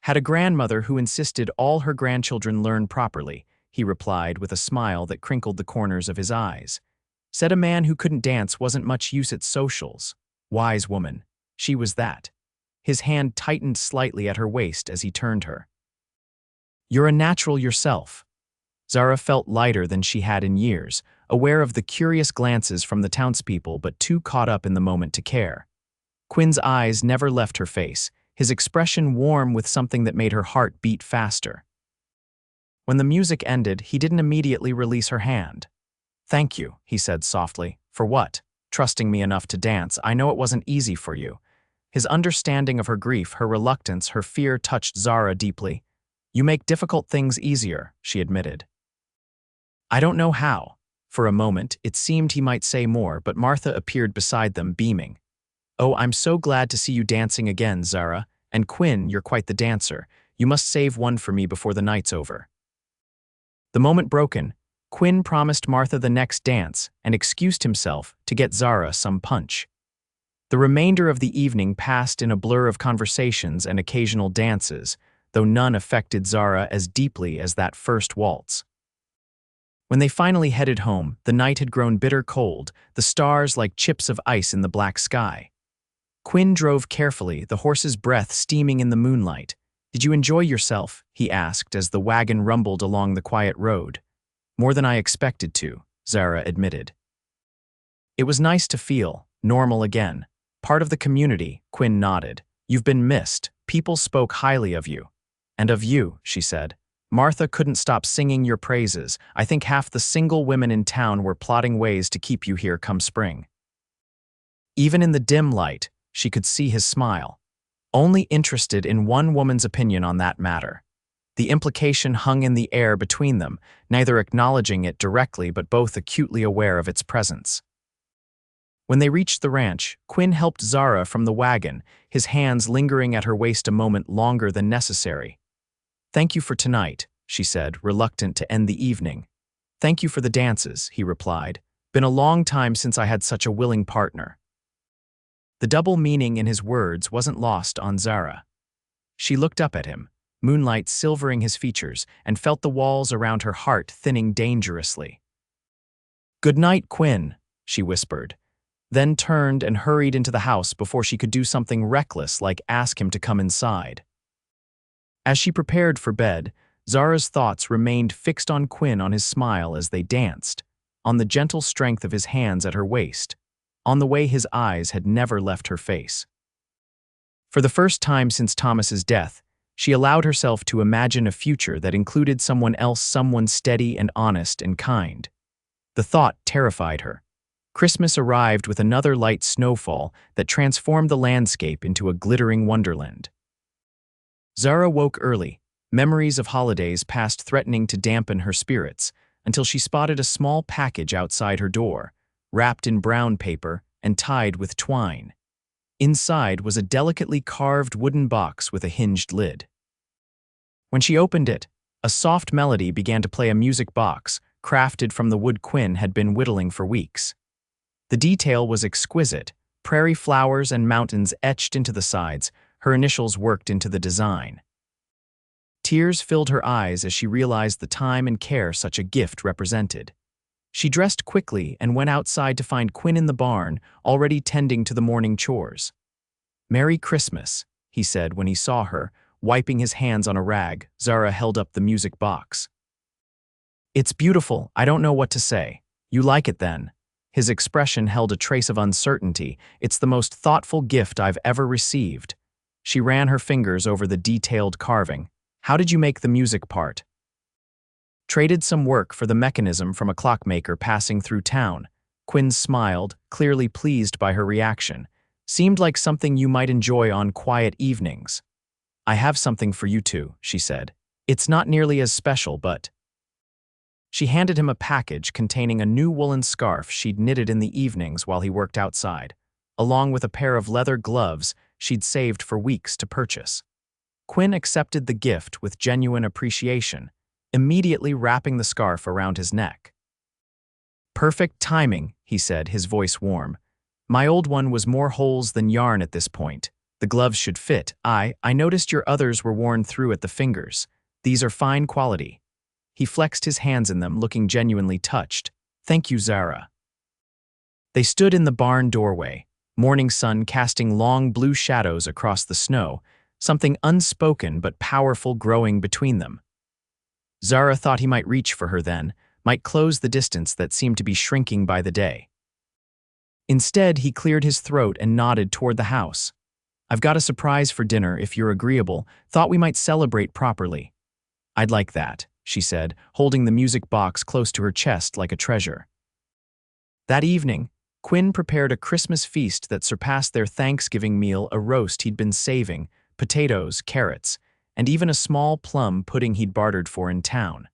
Had a grandmother who insisted all her grandchildren learn properly, he replied with a smile that crinkled the corners of his eyes. Said a man who couldn't dance wasn't much use at socials. Wise woman. She was that. His hand tightened slightly at her waist as he turned her. You're a natural yourself. Zara felt lighter than she had in years, aware of the curious glances from the townspeople but too caught up in the moment to care. Quinn's eyes never left her face, his expression warm with something that made her heart beat faster. When the music ended, he didn't immediately release her hand. Thank you, he said softly. For what? Trusting me enough to dance. I know it wasn't easy for you. His understanding of her grief, her reluctance, her fear touched Zara deeply. You make difficult things easier, she admitted. I don't know how. For a moment, it seemed he might say more, but Martha appeared beside them, beaming. Oh, I'm so glad to see you dancing again, Zara. And Quinn, you're quite the dancer. You must save one for me before the night's over. The moment broken, Quinn promised Martha the next dance and excused himself to get Zara some punch. The remainder of the evening passed in a blur of conversations and occasional dances, though none affected Zara as deeply as that first waltz. When they finally headed home, the night had grown bitter cold, the stars like chips of ice in the black sky. Quinn drove carefully, the horse's breath steaming in the moonlight. Did you enjoy yourself? He asked as the wagon rumbled along the quiet road. More than I expected to, Zara admitted. It was nice to feel normal again. Part of the community, Quinn nodded. You've been missed. People spoke highly of you. And of you, she said. Martha couldn't stop singing your praises. I think half the single women in town were plotting ways to keep you here come spring. Even in the dim light, she could see his smile. Only interested in one woman's opinion on that matter. The implication hung in the air between them, neither acknowledging it directly but both acutely aware of its presence. When they reached the ranch, Quinn helped Zara from the wagon, his hands lingering at her waist a moment longer than necessary. Thank you for tonight, she said, reluctant to end the evening. Thank you for the dances, he replied. Been a long time since I had such a willing partner. The double meaning in his words wasn't lost on Zara. She looked up at him, moonlight silvering his features, and felt the walls around her heart thinning dangerously. Good night, Quinn, she whispered, then turned and hurried into the house before she could do something reckless like ask him to come inside. As she prepared for bed, Zara's thoughts remained fixed on Quinn, on his smile as they danced, on the gentle strength of his hands at her waist, on the way his eyes had never left her face. For the first time since Thomas's death, she allowed herself to imagine a future that included someone else, someone steady and honest and kind. The thought terrified her. Christmas arrived with another light snowfall that transformed the landscape into a glittering wonderland. Zara woke early, memories of holidays past threatening to dampen her spirits, until she spotted a small package outside her door, wrapped in brown paper and tied with twine. Inside was a delicately carved wooden box with a hinged lid. When she opened it, a soft melody began to play, a music box, crafted from the wood Quinn had been whittling for weeks. The detail was exquisite, prairie flowers and mountains etched into the sides, her initials worked into the design. Tears filled her eyes as she realized the time and care such a gift represented. She dressed quickly and went outside to find Quinn in the barn, already tending to the morning chores. "Merry Christmas," he said when he saw her, Wiping his hands on a rag, Zara held up the music box. "It's beautiful, I don't know what to say. You like it then?" His expression held a trace of uncertainty. "It's the most thoughtful gift I've ever received." She ran her fingers over the detailed carving. "How did you make the music part?" "Traded some work for the mechanism from a clockmaker passing through town." Quinn smiled, clearly pleased by her reaction. "Seemed like something you might enjoy on quiet evenings." "I have something for you too," she said. "It's not nearly as special, but—" She handed him a package containing a new woolen scarf she'd knitted in the evenings while he worked outside, along with a pair of leather gloves she'd saved for weeks to purchase. Quinn accepted the gift with genuine appreciation, immediately wrapping the scarf around his neck. "Perfect timing," he said, his voice warm. "My old one was more holes than yarn at this point. The gloves should fit. I noticed your others were worn through at the fingers. These are fine quality." He flexed his hands in them, looking genuinely touched. "Thank you, Zara." They stood in the barn doorway, morning sun casting long blue shadows across the snow, something unspoken but powerful growing between them. Zara thought he might reach for her then, might close the distance that seemed to be shrinking by the day. Instead, he cleared his throat and nodded toward the house. "I've got a surprise for dinner if you're agreeable. Thought we might celebrate properly." "I'd like that," she said, holding the music box close to her chest like a treasure. That evening, Quinn prepared a Christmas feast that surpassed their Thanksgiving meal, a roast he'd been saving, potatoes, carrots, and even a small plum pudding he'd bartered for in town.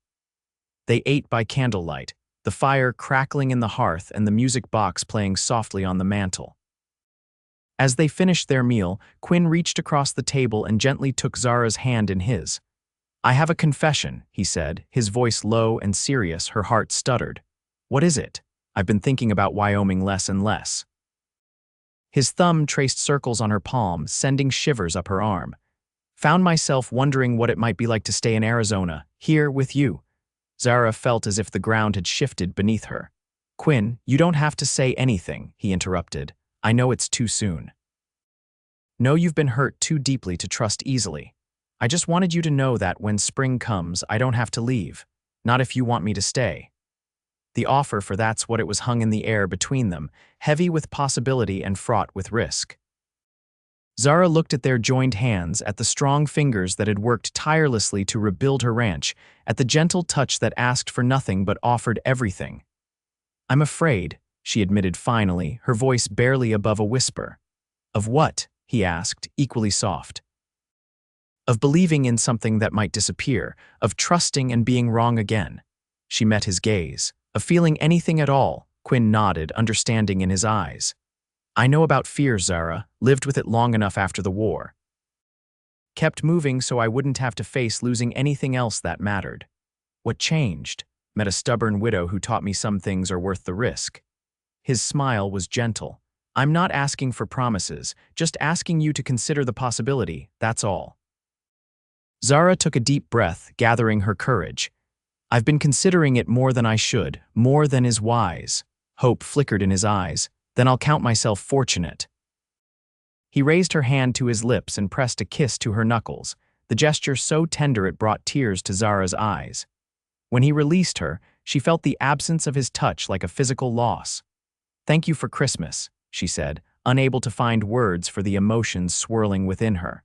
They ate by candlelight, the fire crackling in the hearth and the music box playing softly on the mantel. As they finished their meal, Quinn reached across the table and gently took Zara's hand in his. "I have a confession," he said, his voice low and serious. Her heart stuttered. "What is it?" "I've been thinking about Wyoming less and less." His thumb traced circles on her palm, sending shivers up her arm. "Found myself wondering what it might be like to stay in Arizona, here with you." Zara felt as if the ground had shifted beneath her. "Quinn, you don't have to say anything," he interrupted. "I know it's too soon. Know you've been hurt too deeply to trust easily. I just wanted you to know that when spring comes, I don't have to leave. Not if you want me to stay." The offer for that's what it was hung in the air between them, heavy with possibility and fraught with risk. Zara looked at their joined hands, at the strong fingers that had worked tirelessly to rebuild her ranch, at the gentle touch that asked for nothing but offered everything. "I'm afraid," she admitted finally, her voice barely above a whisper. "Of what?" he asked, equally soft. "Of believing in something that might disappear, of trusting and being wrong again." She met his gaze. "Of feeling anything at all," Quinn nodded, understanding in his eyes. "I know about fear, Zara, lived with it long enough after the war. Kept moving so I wouldn't have to face losing anything else that mattered. What changed? Met a stubborn widow who taught me some things are worth the risk." His smile was gentle. "I'm not asking for promises, just asking you to consider the possibility, that's all." Zara took a deep breath, gathering her courage. "I've been considering it more than I should, more than is wise." Hope flickered in his eyes. "Then I'll count myself fortunate." He raised her hand to his lips and pressed a kiss to her knuckles, the gesture so tender it brought tears to Zara's eyes. When he released her, she felt the absence of his touch like a physical loss. "Thank you for Christmas," she said, unable to find words for the emotions swirling within her.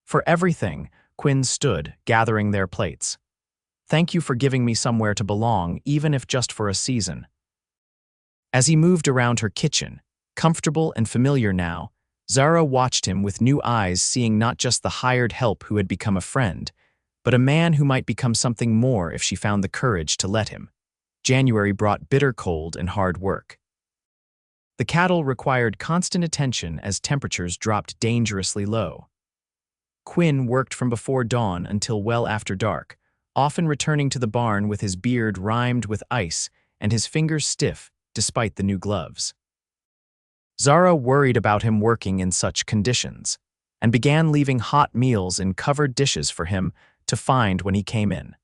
"For everything," Quinn stood, gathering their plates. "Thank you for giving me somewhere to belong, even if just for a season." As he moved around her kitchen, comfortable and familiar now, Zara watched him with new eyes, seeing not just the hired help who had become a friend, but a man who might become something more if she found the courage to let him. January brought bitter cold and hard work. The cattle required constant attention as temperatures dropped dangerously low. Quinn worked from before dawn until well after dark, often returning to the barn with his beard rimed with ice and his fingers stiff despite the new gloves. Zara worried about him working in such conditions, and began leaving hot meals in covered dishes for him to find when he came in.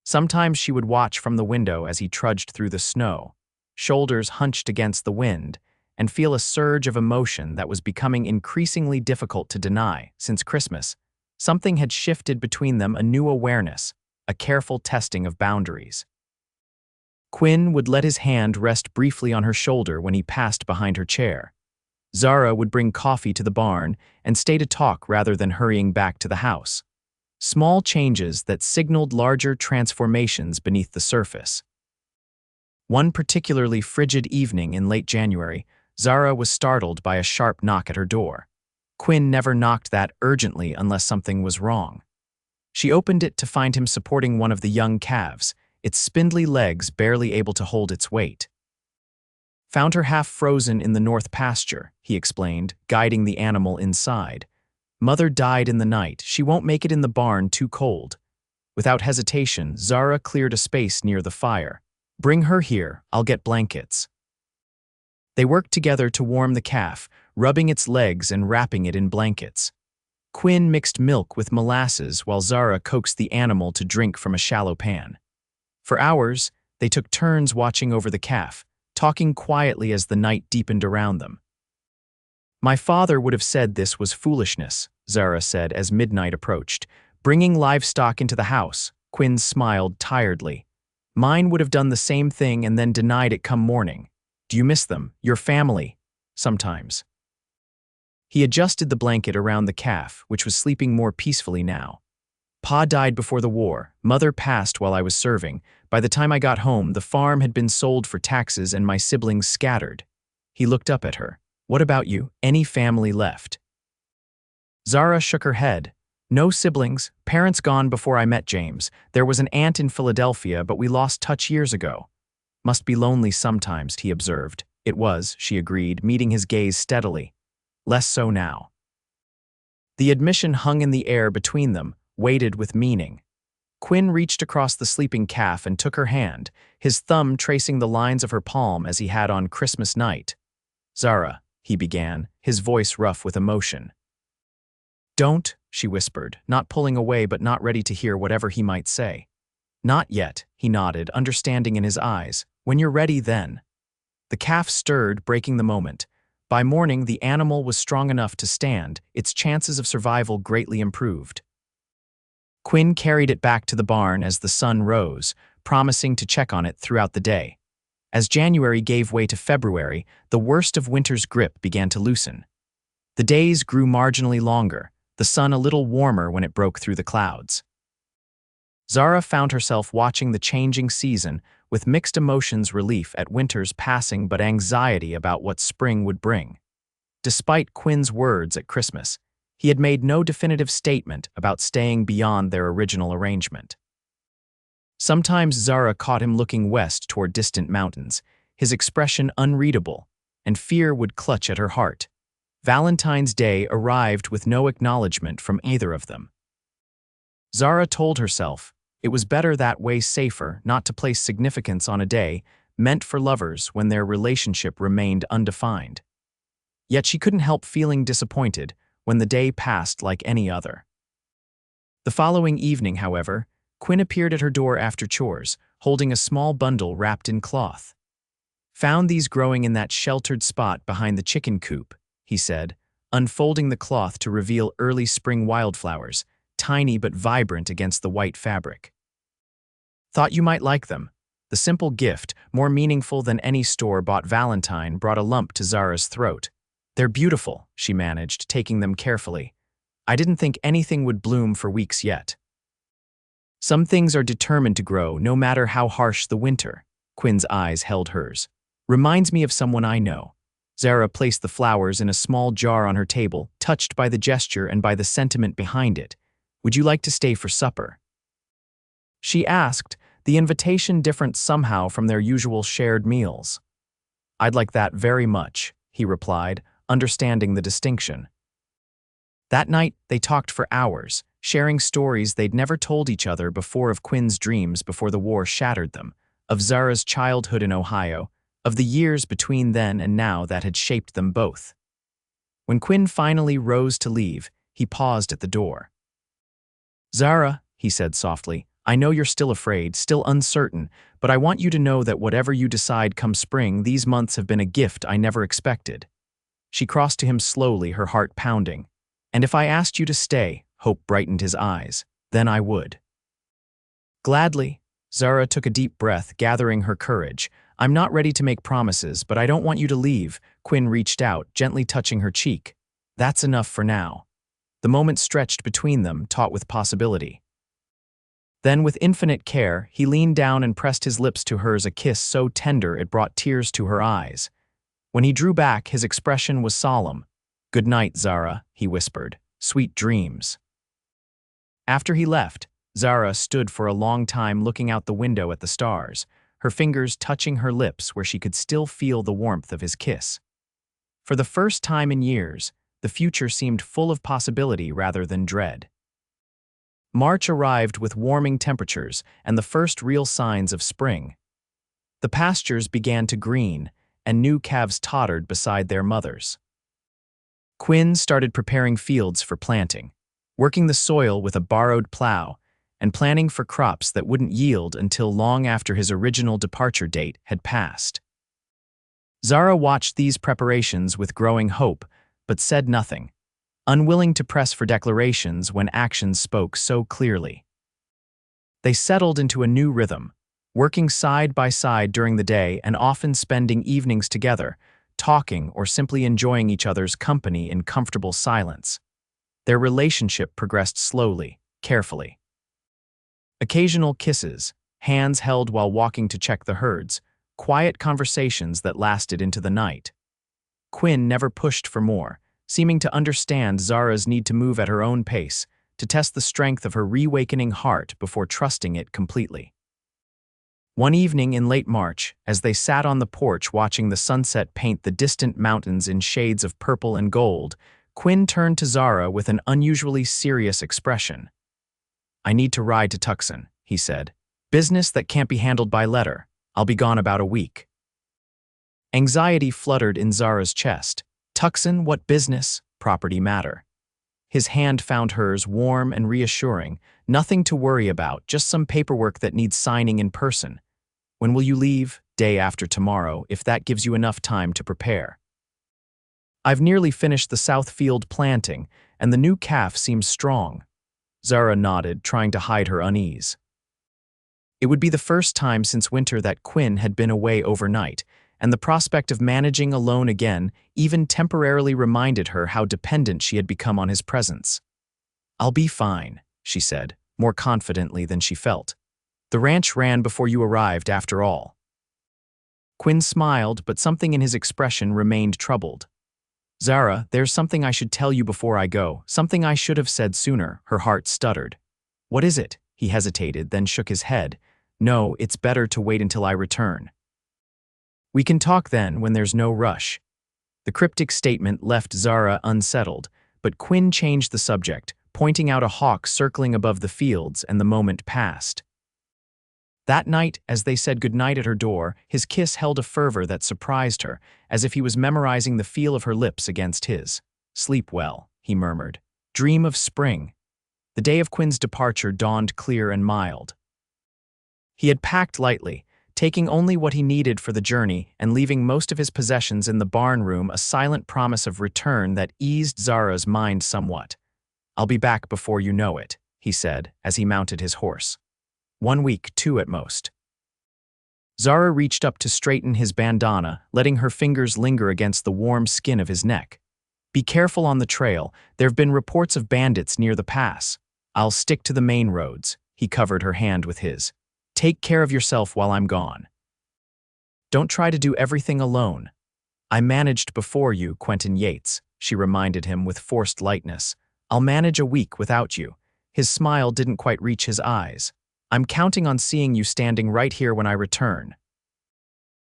Sometimes she would watch from the window as he trudged through the snow, shoulders hunched against the wind, and feel a surge of emotion that was becoming increasingly difficult to deny. Since Christmas, something had shifted between them, a new awareness, a careful testing of boundaries. Quinn would let his hand rest briefly on her shoulder when he passed behind her chair. Zara would bring coffee to the barn and stay to talk rather than hurrying back to the house. Small changes that signaled larger transformations beneath the surface. One particularly frigid evening in late January, Zara was startled by a sharp knock at her door. Quinn never knocked that urgently unless something was wrong. She opened it to find him supporting one of the young calves, its spindly legs barely able to hold its weight. "Found her half frozen in the north pasture," he explained, guiding the animal inside. "Mother died in the night. She won't make it in the barn, too cold." Without hesitation, Zara cleared a space near the fire. "Bring her here, I'll get blankets." They worked together to warm the calf, rubbing its legs and wrapping it in blankets. Quinn mixed milk with molasses while Zara coaxed the animal to drink from a shallow pan. For hours, they took turns watching over the calf, talking quietly as the night deepened around them. "My father would have said this was foolishness," Zara said as midnight approached. "Bringing livestock into the house." Quinn smiled tiredly. "Mine would have done the same thing and then denied it come morning. Do you miss them, your family?" "Sometimes." He adjusted the blanket around the calf, which was sleeping more peacefully now. "Pa died before the war. Mother passed while I was serving. By the time I got home, the farm had been sold for taxes and my siblings scattered." He looked up at her. "What about you? Any family left?" Zara shook her head. "No siblings. Parents gone before I met James. There was an aunt in Philadelphia, but we lost touch years ago." "Must be lonely sometimes," he observed. "It was," she agreed, meeting his gaze steadily. "Less so now." The admission hung in the air between them, weighted with meaning. Quinn reached across the sleeping calf and took her hand, his thumb tracing the lines of her palm as he had on Christmas night. "Zara," he began, his voice rough with emotion. "Don't," she whispered, not pulling away but not ready to hear whatever he might say. "Not yet," he nodded, understanding in his eyes. "When you're ready, then." The calf stirred, breaking the moment. By morning, the animal was strong enough to stand, its chances of survival greatly improved. Quinn carried it back to the barn as the sun rose, promising to check on it throughout the day. As January gave way to February, the worst of winter's grip began to loosen. The days grew marginally longer, the sun a little warmer when it broke through the clouds. Zara found herself watching the changing season with mixed emotions, relief at winter's passing but anxiety about what spring would bring. Despite Quinn's words at Christmas, he had made no definitive statement about staying beyond their original arrangement. Sometimes Zara caught him looking west toward distant mountains, his expression unreadable, and fear would clutch at her heart. Valentine's Day arrived with no acknowledgement from either of them. Zara told herself it was better that way, safer not to place significance on a day meant for lovers when their relationship remained undefined. Yet she couldn't help feeling disappointed when the day passed like any other. The following evening, however, Quinn appeared at her door after chores, holding a small bundle wrapped in cloth. "Found these growing in that sheltered spot behind the chicken coop," he said, unfolding the cloth to reveal early spring wildflowers, tiny but vibrant against the white fabric. "Thought you might like them." The simple gift, more meaningful than any store-bought Valentine, brought a lump to Zara's throat. "They're beautiful," she managed, taking them carefully. "I didn't think anything would bloom for weeks yet." "Some things are determined to grow, no matter how harsh the winter." Quinn's eyes held hers. "Reminds me of someone I know." Zara placed the flowers in a small jar on her table, touched by the gesture and by the sentiment behind it. "Would you like to stay for supper?" she asked, the invitation different somehow from their usual shared meals. "I'd like that very much," he replied, understanding the distinction. That night, they talked for hours, sharing stories they'd never told each other before, of Quinn's dreams before the war shattered them, of Zara's childhood in Ohio, of the years between then and now that had shaped them both. When Quinn finally rose to leave, he paused at the door. "Zara," he said softly, I know you're still afraid, still uncertain, but I want you to know that whatever you decide come spring, these months have been a gift I never expected." She crossed to him slowly, her heart pounding. "And if I asked you to stay," hope brightened his eyes, "then I would." "Gladly." Zara took a deep breath, gathering her courage. "I'm not ready to make promises, but I don't want you to leave." Quinn reached out, gently touching her cheek. "That's enough for now." The moment stretched between them, taut with possibility. Then, with infinite care, he leaned down and pressed his lips to hers, a kiss so tender it brought tears to her eyes. When he drew back, his expression was solemn. "Good night, Zara," he whispered. "Sweet dreams." After he left, Zara stood for a long time looking out the window at the stars, her fingers touching her lips where she could still feel the warmth of his kiss. For the first time in years, the future seemed full of possibility rather than dread. March arrived with warming temperatures and the first real signs of spring. The pastures began to green, and new calves tottered beside their mothers. Quinn started preparing fields for planting, working the soil with a borrowed plow, and planning for crops that wouldn't yield until long after his original departure date had passed. Zara watched these preparations with growing hope, but said nothing, unwilling to press for declarations when actions spoke so clearly. They settled into a new rhythm, working side by side during the day and often spending evenings together, talking or simply enjoying each other's company in comfortable silence. Their relationship progressed slowly, carefully. Occasional kisses, hands held while walking to check the herds, quiet conversations that lasted into the night. Quinn never pushed for more, seeming to understand Zara's need to move at her own pace, to test the strength of her reawakening heart before trusting it completely. One evening in late March, as they sat on the porch watching the sunset paint the distant mountains in shades of purple and gold, Quinn turned to Zara with an unusually serious expression. "I need to ride to Tucson," he said. "Business that can't be handled by letter. I'll be gone about a week." Anxiety fluttered in Zara's chest. Tucson, what business? Property matter. His hand found hers, warm and reassuring. "Nothing to worry about, just some paperwork that needs signing in person." "When will you leave?" "Day after tomorrow, if that gives you enough time to prepare." "I've nearly finished the south field planting, and the new calf seems strong." Zara nodded, trying to hide her unease. It would be the first time since winter that Quinn had been away overnight, and the prospect of managing alone again even temporarily reminded her how dependent she had become on his presence. "I'll be fine," she said, more confidently than she felt. "The ranch ran before you arrived, after all." Quinn smiled, but something in his expression remained troubled. "Zara, there's something I should tell you before I go, something I should have said sooner," her heart stuttered. "What is it?" He hesitated, then shook his head. "No, it's better to wait until I return. We can talk then, when there's no rush." The cryptic statement left Zara unsettled, but Quinn changed the subject, pointing out a hawk circling above the fields, and the moment passed. That night, as they said goodnight at her door, his kiss held a fervor that surprised her, as if he was memorizing the feel of her lips against his. "Sleep well," he murmured. "Dream of spring." The day of Quinn's departure dawned clear and mild. He had packed lightly, taking only what he needed for the journey and leaving most of his possessions in the barn room, a silent promise of return that eased Zara's mind somewhat. "I'll be back before you know it," he said as he mounted his horse. 1 week, 2 at most. Zara reached up to straighten his bandana, letting her fingers linger against the warm skin of his neck. "Be careful on the trail. There have been reports of bandits near the pass." "I'll stick to the main roads," he covered her hand with his. "Take care of yourself while I'm gone. Don't try to do everything alone." "I managed before you, Quentin Yates," she reminded him with forced lightness. "I'll manage a week without you." His smile didn't quite reach his eyes. "I'm counting on seeing you standing right here when I return."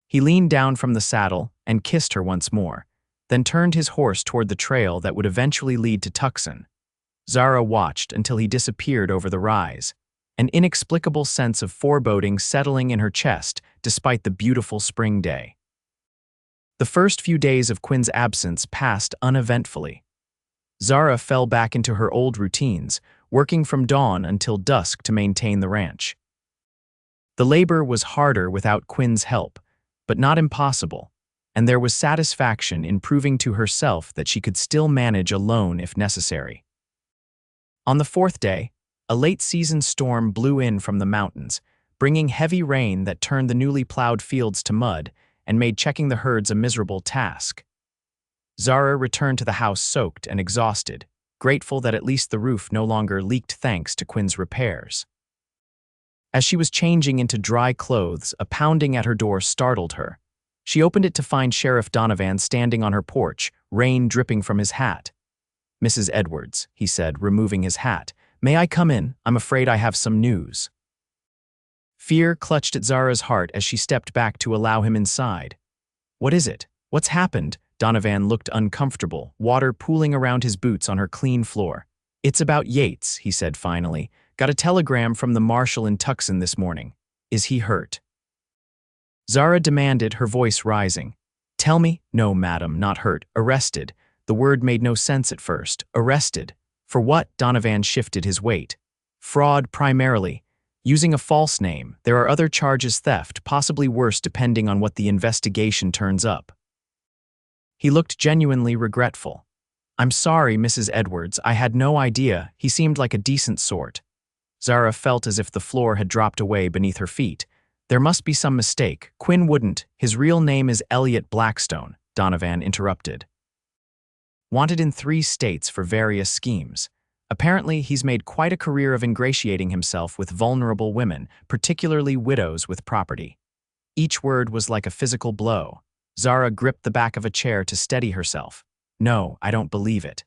He leaned down from the saddle and kissed her once more, then turned his horse toward the trail that would eventually lead to Tucson. Zara watched until he disappeared over the rise, an inexplicable sense of foreboding settling in her chest despite the beautiful spring day. The first few days of Quinn's absence passed uneventfully. Zara fell back into her old routines, working from dawn until dusk to maintain the ranch. The labor was harder without Quinn's help, but not impossible, and there was satisfaction in proving to herself that she could still manage alone if necessary. On the fourth day, a late-season storm blew in from the mountains, bringing heavy rain that turned the newly plowed fields to mud and made checking the herds a miserable task. Zara returned to the house soaked and exhausted, grateful that at least the roof no longer leaked thanks to Quinn's repairs. As she was changing into dry clothes, a pounding at her door startled her. She opened it to find Sheriff Donovan standing on her porch, rain dripping from his hat. "Mrs. Edwards," he said, removing his hat, "may I come in? I'm afraid I have some news." Fear clutched at Zara's heart as she stepped back to allow him inside. "What is it? What's happened?" Donovan looked uncomfortable, water pooling around his boots on her clean floor. "It's about Yates," he said finally. "Got a telegram from the marshal in Tucson this morning. Is he hurt?" Zara demanded, her voice rising. "Tell me." "No, madam, not hurt. Arrested." The word made no sense at first. Arrested? For what? Donovan shifted his weight. "Fraud, primarily. Using a false name. There are other charges: theft, possibly worse depending on what the investigation turns up." He looked genuinely regretful. "I'm sorry, Mrs. Edwards, I had no idea. He seemed like a decent sort." Zara felt as if the floor had dropped away beneath her feet. "There must be some mistake. Quinn wouldn't. His real name is Elliot Blackstone," Donovan interrupted. "Wanted in 3 states for various schemes. Apparently, he's made quite a career of ingratiating himself with vulnerable women, particularly widows with property." Each word was like a physical blow. Zara gripped the back of a chair to steady herself. "No, I don't believe it."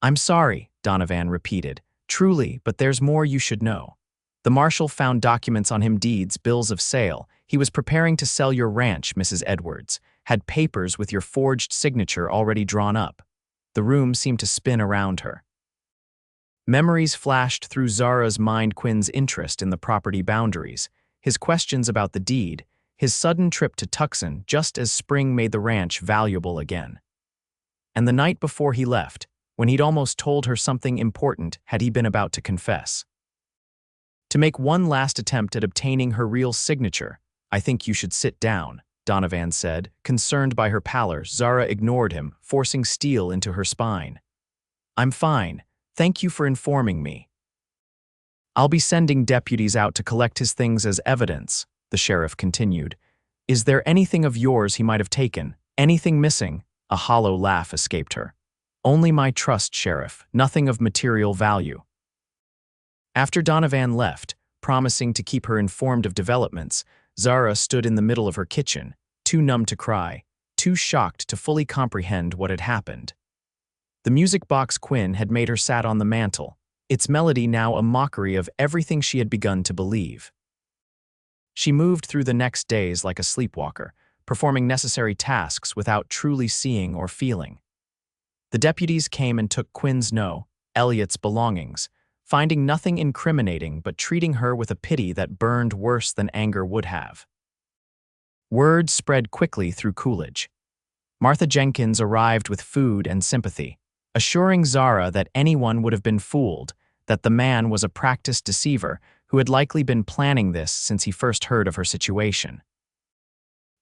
"I'm sorry," Donovan repeated. "Truly, but there's more you should know. The marshal found documents on him: deeds, bills of sale. He was preparing to sell your ranch, Mrs. Edwards. Had papers with your forged signature already drawn up." The room seemed to spin around her. Memories flashed through Zara's mind: Quinn's interest in the property boundaries, his questions about the deed, his sudden trip to Tucson just as spring made the ranch valuable again. And the night before he left, when he'd almost told her something important, had he been about to confess? To make one last attempt at obtaining her real signature. "I think you should sit down," Donovan said. Concerned by her pallor, Zara ignored him, forcing steel into her spine. "I'm fine. Thank you for informing me." "I'll be sending deputies out to collect his things as evidence," the sheriff continued. "Is there anything of yours he might have taken? Anything missing?" A hollow laugh escaped her. "Only my trust, Sheriff. Nothing of material value." After Donovan left, promising to keep her informed of developments, Zara stood in the middle of her kitchen, too numb to cry, too shocked to fully comprehend what had happened. The music box Quinn had made her sat on the mantel, its melody now a mockery of everything she had begun to believe. She moved through the next days like a sleepwalker, performing necessary tasks without truly seeing or feeling. The deputies came and took Quinn's Elliot's belongings, finding nothing incriminating but treating her with a pity that burned worse than anger would have. Word spread quickly through Coolidge. Martha Jenkins arrived with food and sympathy, assuring Zara that anyone would have been fooled, that the man was a practiced deceiver who had likely been planning this since he first heard of her situation.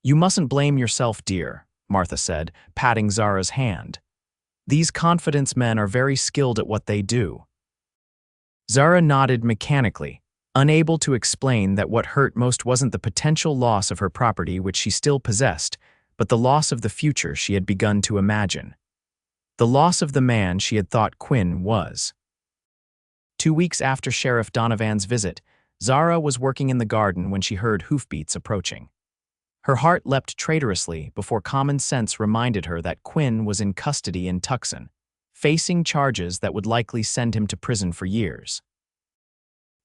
"You mustn't blame yourself, dear," Martha said, patting Zara's hand. "These confidence men are very skilled at what they do." Zara nodded mechanically, unable to explain that what hurt most wasn't the potential loss of her property, which she still possessed, but the loss of the future she had begun to imagine. The loss of the man she had thought Quinn was. 2 weeks after Sheriff Donovan's visit, Zara was working in the garden when she heard hoofbeats approaching. Her heart leapt traitorously before common sense reminded her that Quinn was in custody in Tucson, facing charges that would likely send him to prison for years.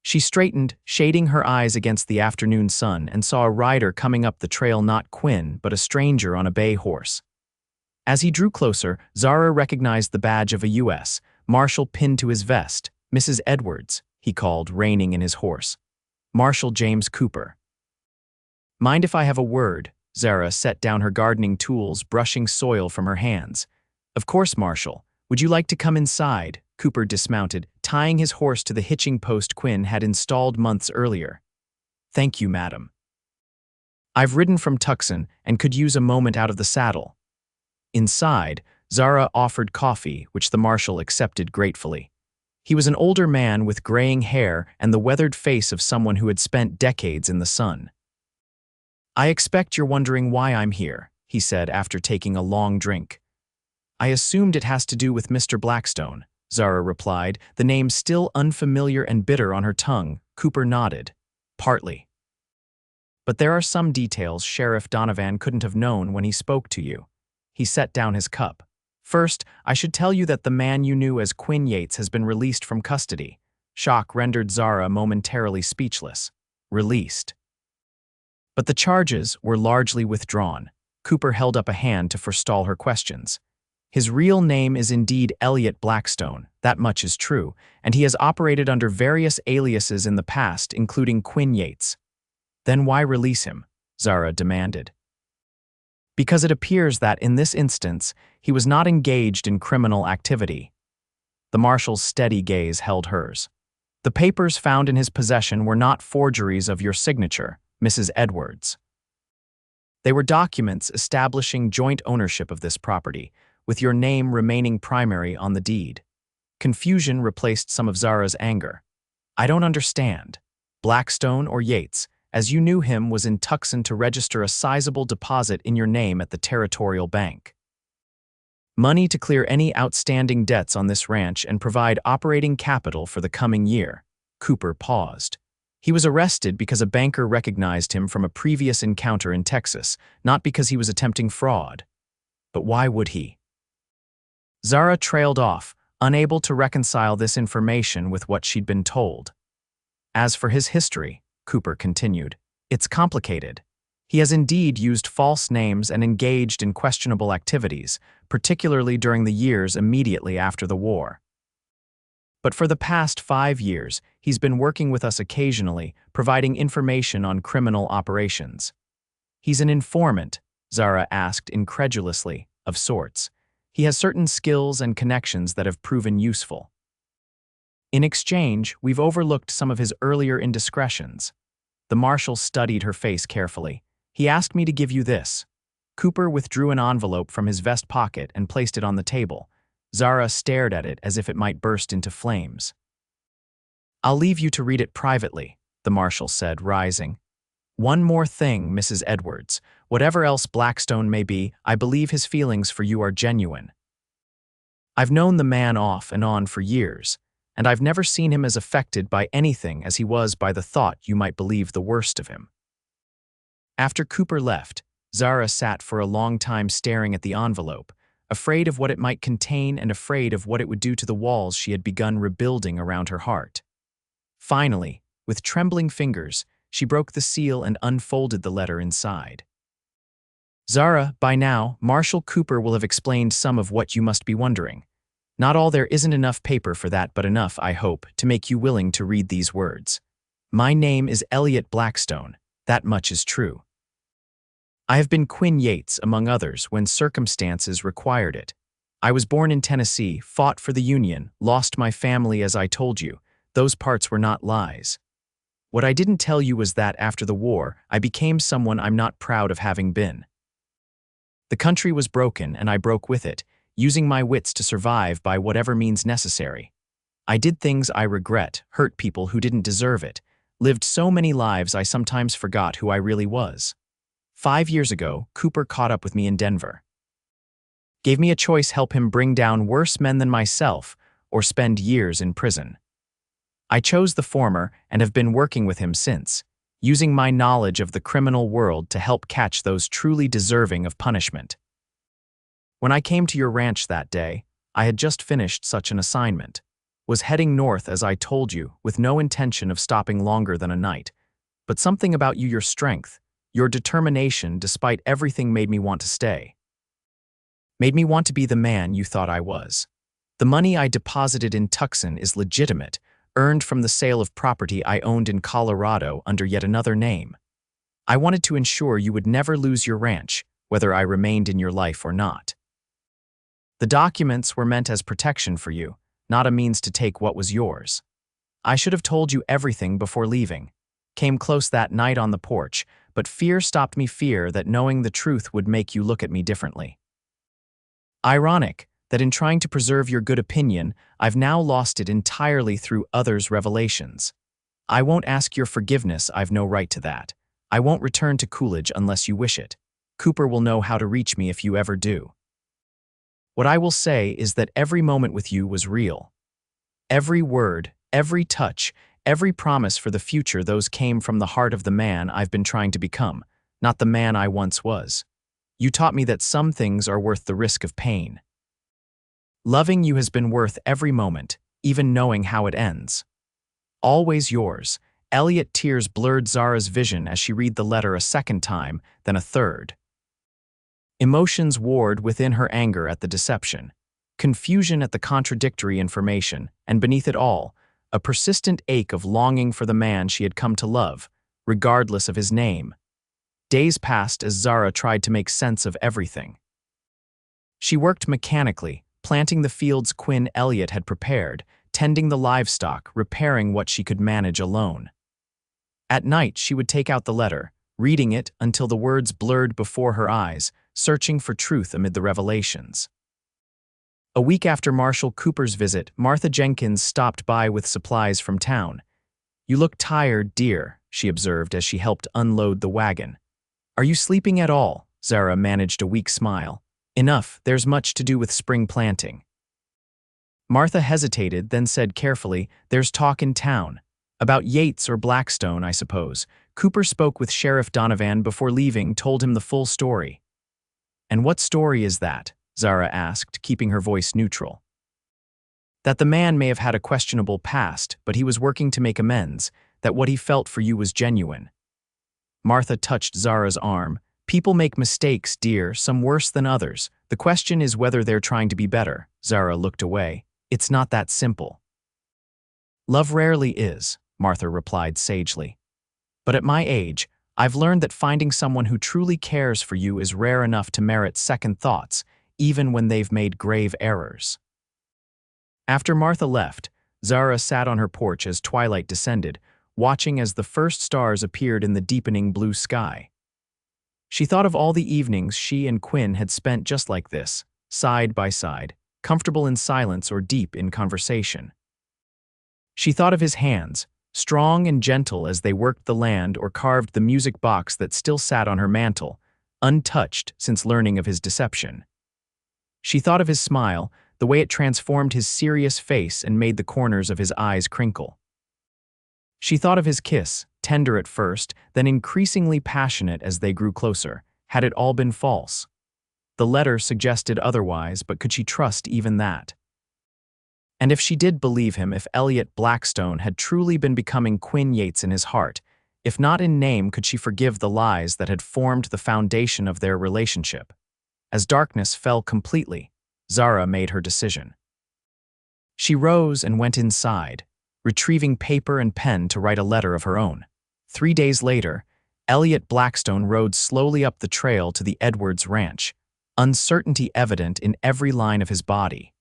She straightened, shading her eyes against the afternoon sun, and saw a rider coming up the trail, not Quinn, but a stranger on a bay horse. As he drew closer, Zara recognized the badge of a U.S. Marshal pinned to his vest. "Mrs. Edwards," he called, reining in his horse. "Marshal James Cooper." "Mind if I have a word?" Zara set down her gardening tools, brushing soil from her hands. "Of course, Marshal. Would you like to come inside?" Cooper dismounted. tying his horse to the hitching post Quinn had installed months earlier. "Thank you, madam. I've ridden from Tucson and could use a moment out of the saddle." Inside, Zara offered coffee, which the marshal accepted gratefully. He was an older man with graying hair and the weathered face of someone who had spent decades in the sun. "I expect you're wondering why I'm here," he said after taking a long drink. "I assumed it has to do with Mr. Blackstone," Zara replied, the name still unfamiliar and bitter on her tongue. Cooper nodded. "Partly. But there are some details Sheriff Donovan couldn't have known when he spoke to you." He set down his cup. "First, I should tell you that the man you knew as Quinn Yates has been released from custody." Shock rendered Zara momentarily speechless. Released. But the charges were largely withdrawn. Cooper held up a hand to forestall her questions. "His real name is indeed Elliot Blackstone, that much is true, and he has operated under various aliases in the past, including Quinn Yates." "Then why release him?" Zara demanded. "Because it appears that, in this instance, he was not engaged in criminal activity." The marshal's steady gaze held hers. "The papers found in his possession were not forgeries of your signature, Mrs. Edwards. They were documents establishing joint ownership of this property, with your name remaining primary on the deed." Confusion replaced some of Zara's anger. "I don't understand. Blackstone or Yates, as you knew him, was in Tucson to register a sizable deposit in your name at the Territorial Bank. Money to clear any outstanding debts on this ranch and provide operating capital for the coming year." Cooper paused. "He was arrested because a banker recognized him from a previous encounter in Texas, not because he was attempting fraud." "But why would he?" Zara trailed off, unable to reconcile this information with what she'd been told. "As for his history," Cooper continued, "it's complicated. He has indeed used false names and engaged in questionable activities, particularly during the years immediately after the war. But for the past 5 years, he's been working with us occasionally, providing information on criminal operations." "He's an informant?" Zara asked incredulously. "Of sorts. He has certain skills and connections that have proven useful. In exchange, we've overlooked some of his earlier indiscretions." The marshal studied her face carefully. "He asked me to give you this." Cooper withdrew an envelope from his vest pocket and placed it on the table. Zara stared at it as if it might burst into flames. "I'll leave you to read it privately," the marshal said, rising. "One more thing, Mrs. Edwards. Whatever else Blackstone may be, I believe his feelings for you are genuine. I've known the man off and on for years, and I've never seen him as affected by anything as he was by the thought you might believe the worst of him." After Cooper left, Zara sat for a long time staring at the envelope, afraid of what it might contain and afraid of what it would do to the walls she had begun rebuilding around her heart. Finally, with trembling fingers, she broke the seal and unfolded the letter inside. "Zara, by now, Marshal Cooper will have explained some of what you must be wondering. Not all. There isn't enough paper for that, but enough, I hope, to make you willing to read these words. My name is Elliot Blackstone. That much is true. I have been Quinn Yates, among others, when circumstances required it. I was born in Tennessee, fought for the Union, lost my family as I told you. Those parts were not lies. What I didn't tell you was that after the war, I became someone I'm not proud of having been. The country was broken, and I broke with it, using my wits to survive by whatever means necessary. I did things I regret, hurt people who didn't deserve it, lived so many lives I sometimes forgot who I really was. 5 years ago, Cooper caught up with me in Denver. Gave me a choice: help him bring down worse men than myself, or spend years in prison. I chose the former and have been working with him since, using my knowledge of the criminal world to help catch those truly deserving of punishment. When I came to your ranch that day, I had just finished such an assignment, was heading north as I told you, with no intention of stopping longer than a night. But something about you, your strength, your determination despite everything, made me want to stay. Made me want to be the man you thought I was. The money I deposited in Tucson is legitimate, earned from the sale of property I owned in Colorado under yet another name. I wanted to ensure you would never lose your ranch, whether I remained in your life or not. The documents were meant as protection for you, not a means to take what was yours. I should have told you everything before leaving. Came close that night on the porch, but fear stopped me, fear that knowing the truth would make you look at me differently. Ironic that in trying to preserve your good opinion, I've now lost it entirely through others' revelations. I won't ask your forgiveness, I've no right to that. I won't return to Coolidge unless you wish it. Cooper will know how to reach me if you ever do. What I will say is that every moment with you was real. Every word, every touch, every promise for the future, those came from the heart of the man I've been trying to become, not the man I once was. You taught me that some things are worth the risk of pain. Loving you has been worth every moment, even knowing how it ends. Always yours, Elliot. Tears blurred Zara's vision as she read the letter a second time, then a third. Emotions warred within her: anger at the deception, confusion at the contradictory information, and beneath it all, a persistent ache of longing for the man she had come to love, regardless of his name. Days passed as Zara tried to make sense of everything. She worked mechanically, planting the fields Quinn Elliot had prepared, tending the livestock, repairing what she could manage alone. At night, she would take out the letter, reading it until the words blurred before her eyes, searching for truth amid the revelations. A week after Marshall Cooper's visit, Martha Jenkins stopped by with supplies from town. "You look tired, dear," she observed as she helped unload the wagon. "Are you sleeping at all?" Zara managed a weak smile. "Enough, there's much to do with spring planting." Martha hesitated, then said carefully, "There's talk in town. About Yates or Blackstone, I suppose. Cooper spoke with Sheriff Donovan before leaving, told him the full story." "And what story is that?" Zara asked, keeping her voice neutral. "That the man may have had a questionable past, but he was working to make amends, that what he felt for you was genuine." Martha touched Zara's arm. "People make mistakes, dear, some worse than others. The question is whether they're trying to be better." Zara looked away. "It's not that simple." "Love rarely is," Martha replied sagely. "But at my age, I've learned that finding someone who truly cares for you is rare enough to merit second thoughts, even when they've made grave errors." After Martha left, Zara sat on her porch as twilight descended, watching as the first stars appeared in the deepening blue sky. She thought of all the evenings she and Quinn had spent just like this, side by side, comfortable in silence or deep in conversation. She thought of his hands, strong and gentle as they worked the land or carved the music box that still sat on her mantel, untouched since learning of his deception. She thought of his smile, the way it transformed his serious face and made the corners of his eyes crinkle. She thought of his kiss, tender at first, then increasingly passionate as they grew closer. Had it all been false? The letter suggested otherwise, but could she trust even that? And if she did believe him, if Elliot Blackstone had truly been becoming Quinn Yates in his heart, if not in name, could she forgive the lies that had formed the foundation of their relationship? As darkness fell completely, Zara made her decision. She rose and went inside, retrieving paper and pen to write a letter of her own. 3 days later, Elliot Blackstone rode slowly up the trail to the Edwards ranch, uncertainty evident in every line of his body.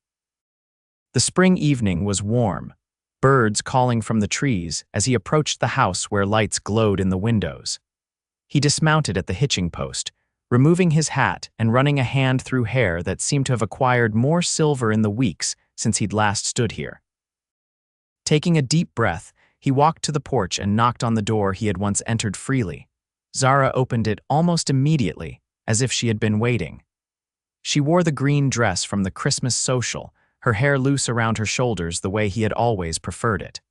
The spring evening was warm, birds calling from the trees as he approached the house where lights glowed in the windows. He dismounted at the hitching post, removing his hat and running a hand through hair that seemed to have acquired more silver in the weeks since he'd last stood here. Taking a deep breath, he walked to the porch and knocked on the door he had once entered freely. Zara opened it almost immediately, as if she had been waiting. She wore the green dress from the Christmas social, her hair loose around her shoulders the way he had always preferred it.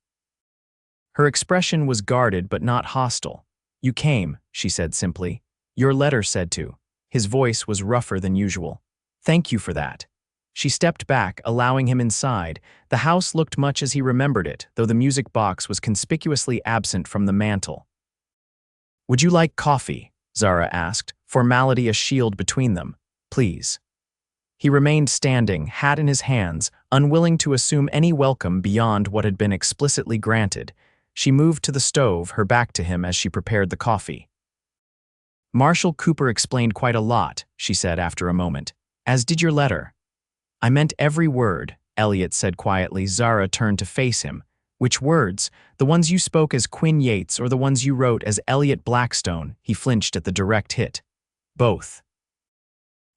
Her expression was guarded but not hostile. "You came," she said simply. "Your letter said to." His voice was rougher than usual. "Thank you for that." She stepped back, allowing him inside. The house looked much as he remembered it, though the music box was conspicuously absent from the mantel. "Would you like coffee?" Zara asked, formality a shield between them. "Please." He remained standing, hat in his hands, unwilling to assume any welcome beyond what had been explicitly granted. She moved to the stove, her back to him as she prepared the coffee. "Marshall Cooper explained quite a lot," she said after a moment, "as did your letter." "I meant every word," Elliot said quietly. Zara turned to face him. Which words? The ones you spoke as Quinn Yates or the ones you wrote as Elliot Blackstone? He flinched at the direct hit. Both.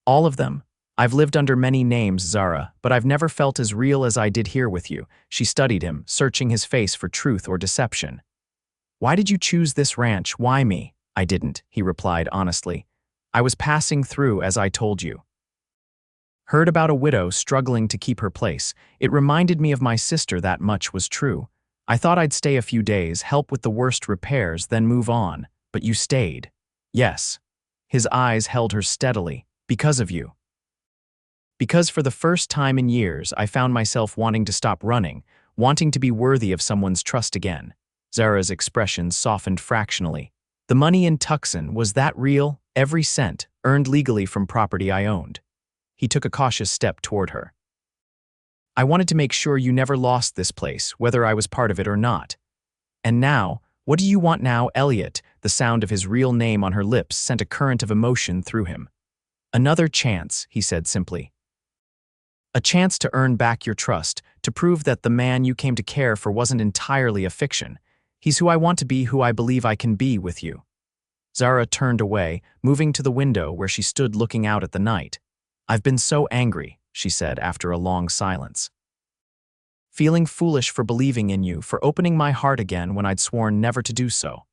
All of them. I've lived under many names, Zara, but I've never felt as real as I did here with you. She studied him, searching his face for truth or deception. Why did you choose this ranch? Why me? I didn't, he replied honestly. I was passing through, as I told you. Heard about a widow struggling to keep her place. It reminded me of my sister, that much was true. I thought I'd stay a few days, help with the worst repairs, then move on. But you stayed. Yes. His eyes held her steadily. Because of you. Because for the first time in years, I found myself wanting to stop running, wanting to be worthy of someone's trust again. Zara's expression softened fractionally. The money in Tucson, was that real? Every cent, earned legally from property I owned. He took a cautious step toward her. I wanted to make sure you never lost this place, whether I was part of it or not. And now, what do you want now, Elliot? The sound of his real name on her lips sent a current of emotion through him. Another chance, he said simply. A chance to earn back your trust, to prove that the man you came to care for wasn't entirely a fiction. He's who I want to be, who I believe I can be with you. Zara turned away, moving to the window where she stood looking out at the night. I've been so angry, she said after a long silence. Feeling foolish for believing in you, for opening my heart again when I'd sworn never to do so.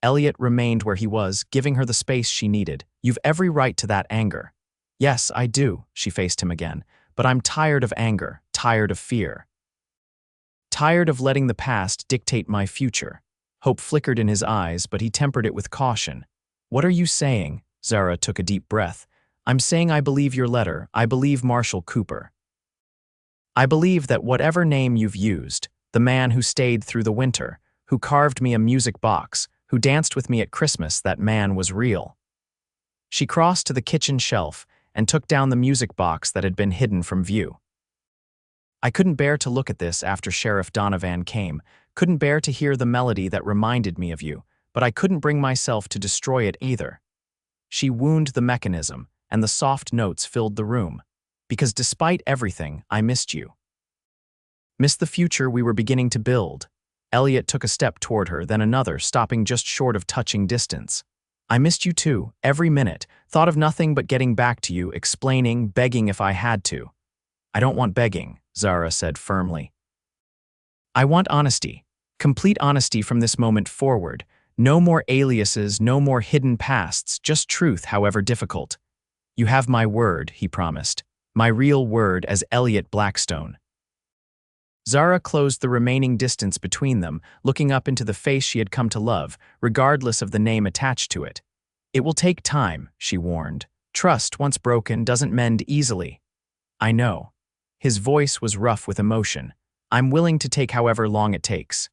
Elliot remained where he was, giving her the space she needed. You've every right to that anger. Yes, I do, she faced him again. But I'm tired of anger, tired of fear. Tired of letting the past dictate my future. Hope flickered in his eyes, but he tempered it with caution. What are you saying? Zara took a deep breath. I'm saying I believe your letter. I believe Marshall Cooper. I believe that whatever name you've used, the man who stayed through the winter, who carved me a music box, who danced with me at Christmas, that man was real. She crossed to the kitchen shelf and took down the music box that had been hidden from view. I couldn't bear to look at this after Sheriff Donovan came, couldn't bear to hear the melody that reminded me of you, but I couldn't bring myself to destroy it either. She wound the mechanism, and the soft notes filled the room. Because despite everything, I missed you. Missed the future we were beginning to build. Elliot took a step toward her, then another, stopping just short of touching distance. I missed you too, every minute, thought of nothing but getting back to you, explaining, begging if I had to. I don't want begging, Zara said firmly. I want honesty, complete honesty from this moment forward. No more aliases, no more hidden pasts, just truth, however difficult. You have my word, he promised, my real word as Elliot Blackstone. Zara closed the remaining distance between them, looking up into the face she had come to love, regardless of the name attached to it. It will take time, she warned. Trust, once broken, doesn't mend easily. I know. His voice was rough with emotion. I'm willing to take however long it takes.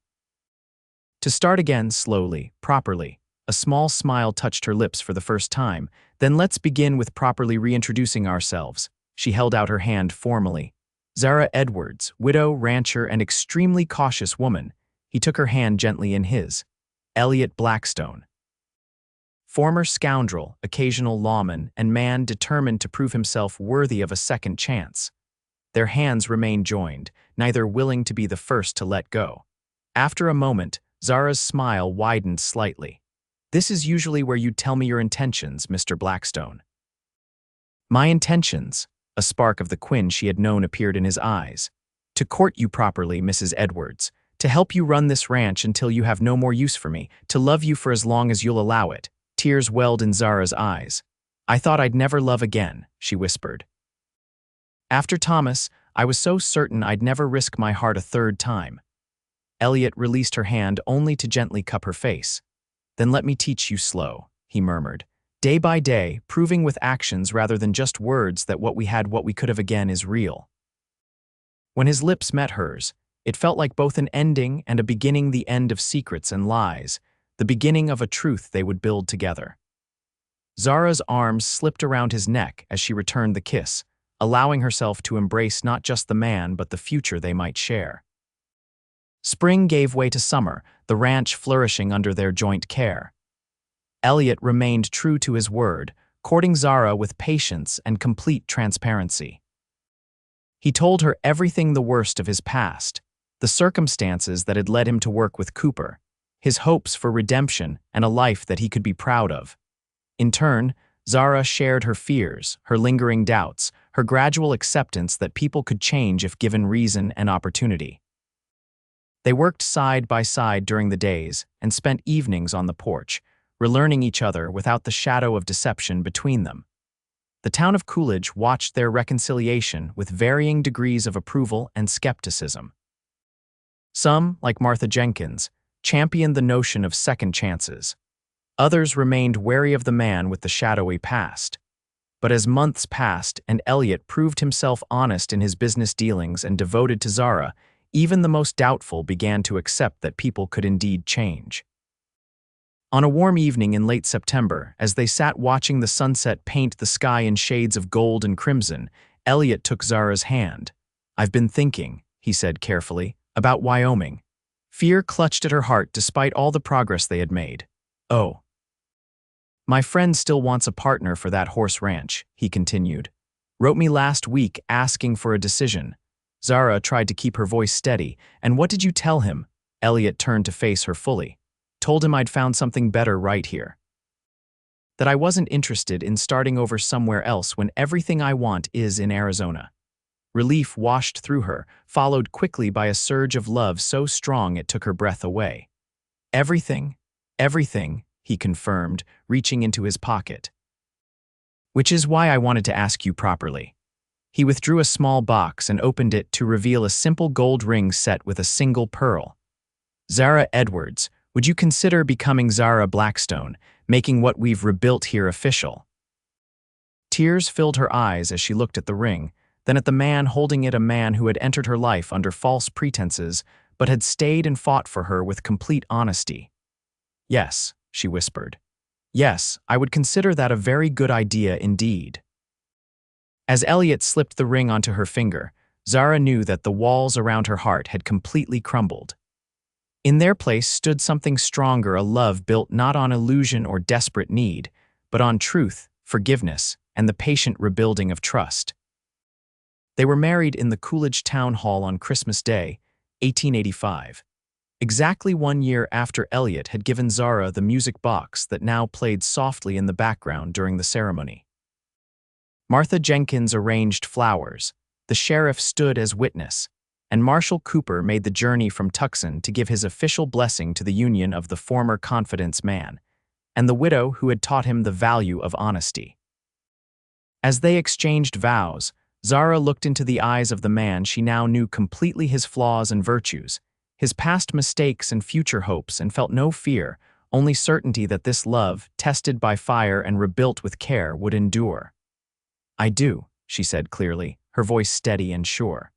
To start again slowly, properly. A small smile touched her lips for the first time. Then let's begin with properly reintroducing ourselves. She held out her hand formally. Zara Edwards, widow, rancher, and extremely cautious woman. He took her hand gently in his. Elliot Blackstone. Former scoundrel, occasional lawman, and man determined to prove himself worthy of a second chance. Their hands remained joined, neither willing to be the first to let go. After a moment, Zara's smile widened slightly. This is usually where you tell me your intentions, Mr. Blackstone. My intentions. A spark of the Quinn she had known appeared in his eyes. To court you properly, Mrs. Edwards. To help you run this ranch until you have no more use for me. To love you for as long as you'll allow it. Tears welled in Zara's eyes. I thought I'd never love again, she whispered. After Thomas, I was so certain I'd never risk my heart a third time. Elliot released her hand only to gently cup her face. Then let me teach you slow, he murmured. Day by day, proving with actions rather than just words that what we could have again is real. When his lips met hers, it felt like both an ending and a beginning, the end of secrets and lies, the beginning of a truth they would build together. Zara's arms slipped around his neck as she returned the kiss, allowing herself to embrace not just the man but the future they might share. Spring gave way to summer, the ranch flourishing under their joint care. Elliot remained true to his word, courting Zara with patience and complete transparency. He told her everything the worst of his past, the circumstances that had led him to work with Cooper, his hopes for redemption and a life that he could be proud of. In turn, Zara shared her fears, her lingering doubts, her gradual acceptance that people could change if given reason and opportunity. They worked side by side during the days and spent evenings on the porch, relearning each other without the shadow of deception between them. The town of Coolidge watched their reconciliation with varying degrees of approval and skepticism. Some, like Martha Jenkins, championed the notion of second chances. Others remained wary of the man with the shadowy past. But as months passed and Elliot proved himself honest in his business dealings and devoted to Zara, even the most doubtful began to accept that people could indeed change. On a warm evening in late September, as they sat watching the sunset paint the sky in shades of gold and crimson, Elliot took Zara's hand. "I've been thinking," he said carefully, "about Wyoming." Fear clutched at her heart despite all the progress they had made. "Oh. My friend still wants a partner for that horse ranch," he continued. "Wrote me last week asking for a decision." Zara tried to keep her voice steady. "And what did you tell him?" Elliot turned to face her fully. "Told him I'd found something better right here. That I wasn't interested in starting over somewhere else when everything I want is in Arizona." Relief washed through her, followed quickly by a surge of love so strong it took her breath away. "Everything, everything," he confirmed, reaching into his pocket. "Which is why I wanted to ask you properly." He withdrew a small box and opened it to reveal a simple gold ring set with a single pearl. "Zara Edwards, would you consider becoming Zara Blackstone, making what we've rebuilt here official?" Tears filled her eyes as she looked at the ring, then at the man holding it, a man who had entered her life under false pretenses, but had stayed and fought for her with complete honesty. "Yes," she whispered. "Yes, I would consider that a very good idea indeed." As Elliot slipped the ring onto her finger, Zara knew that the walls around her heart had completely crumbled. In their place stood something stronger, a love built not on illusion or desperate need, but on truth, forgiveness, and the patient rebuilding of trust. They were married in the Coolidge Town Hall on Christmas Day, 1885. Exactly 1 year after Elliot had given Zara the music box that now played softly in the background during the ceremony. Martha Jenkins arranged flowers, the sheriff stood as witness, and Marshal Cooper made the journey from Tucson to give his official blessing to the union of the former confidence man, and the widow who had taught him the value of honesty. As they exchanged vows, Zara looked into the eyes of the man she now knew completely, his flaws and virtues, his past mistakes and future hopes, and felt no fear, only certainty that this love, tested by fire and rebuilt with care, would endure. "I do," she said clearly, her voice steady and sure.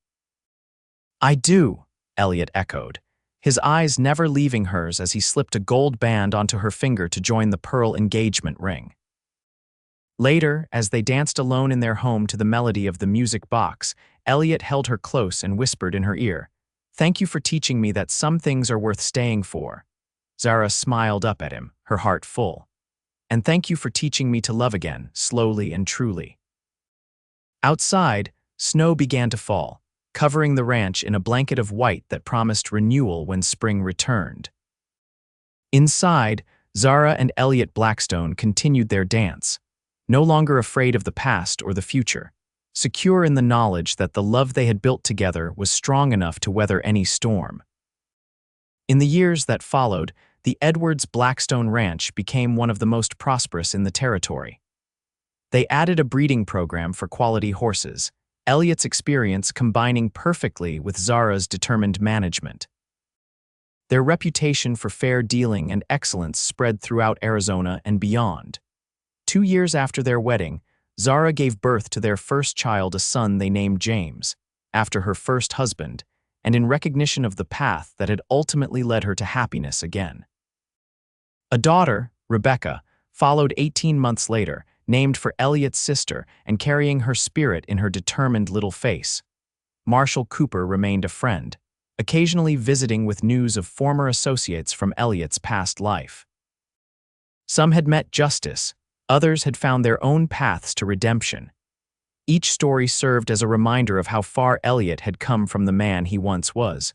"I do," Elliot echoed, his eyes never leaving hers as he slipped a gold band onto her finger to join the pearl engagement ring. Later, as they danced alone in their home to the melody of the music box, Elliot held her close and whispered in her ear, "Thank you for teaching me that some things are worth staying for." Zara smiled up at him, her heart full. "And thank you for teaching me to love again, slowly and truly." Outside, snow began to fall, covering the ranch in a blanket of white that promised renewal when spring returned. Inside, Zara and Elliot Blackstone continued their dance, no longer afraid of the past or the future, secure in the knowledge that the love they had built together was strong enough to weather any storm. In the years that followed, the Edwards Blackstone Ranch became one of the most prosperous in the territory. They added a breeding program for quality horses, Elliot's experience combining perfectly with Zara's determined management. Their reputation for fair dealing and excellence spread throughout Arizona and beyond. 2 years after their wedding, Zara gave birth to their first child, a son they named James, after her first husband, and in recognition of the path that had ultimately led her to happiness again. A daughter, Rebecca, followed 18 months later, named for Elliot's sister and carrying her spirit in her determined little face. Marshal Cooper remained a friend, occasionally visiting with news of former associates from Elliot's past life. Some had met justice, others had found their own paths to redemption. Each story served as a reminder of how far Elliot had come from the man he once was.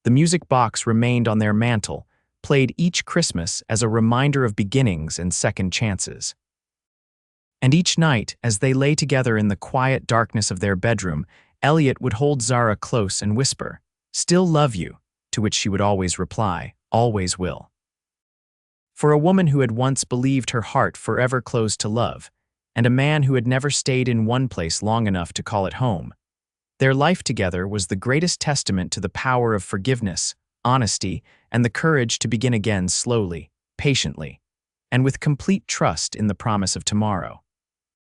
The music box remained on their mantel, played each Christmas as a reminder of beginnings and second chances. And each night, as they lay together in the quiet darkness of their bedroom, Elliot would hold Zara close and whisper, "Still love you," to which she would always reply, "Always will." For a woman who had once believed her heart forever closed to love, and a man who had never stayed in one place long enough to call it home, their life together was the greatest testament to the power of forgiveness, honesty, and the courage to begin again slowly, patiently, and with complete trust in the promise of tomorrow.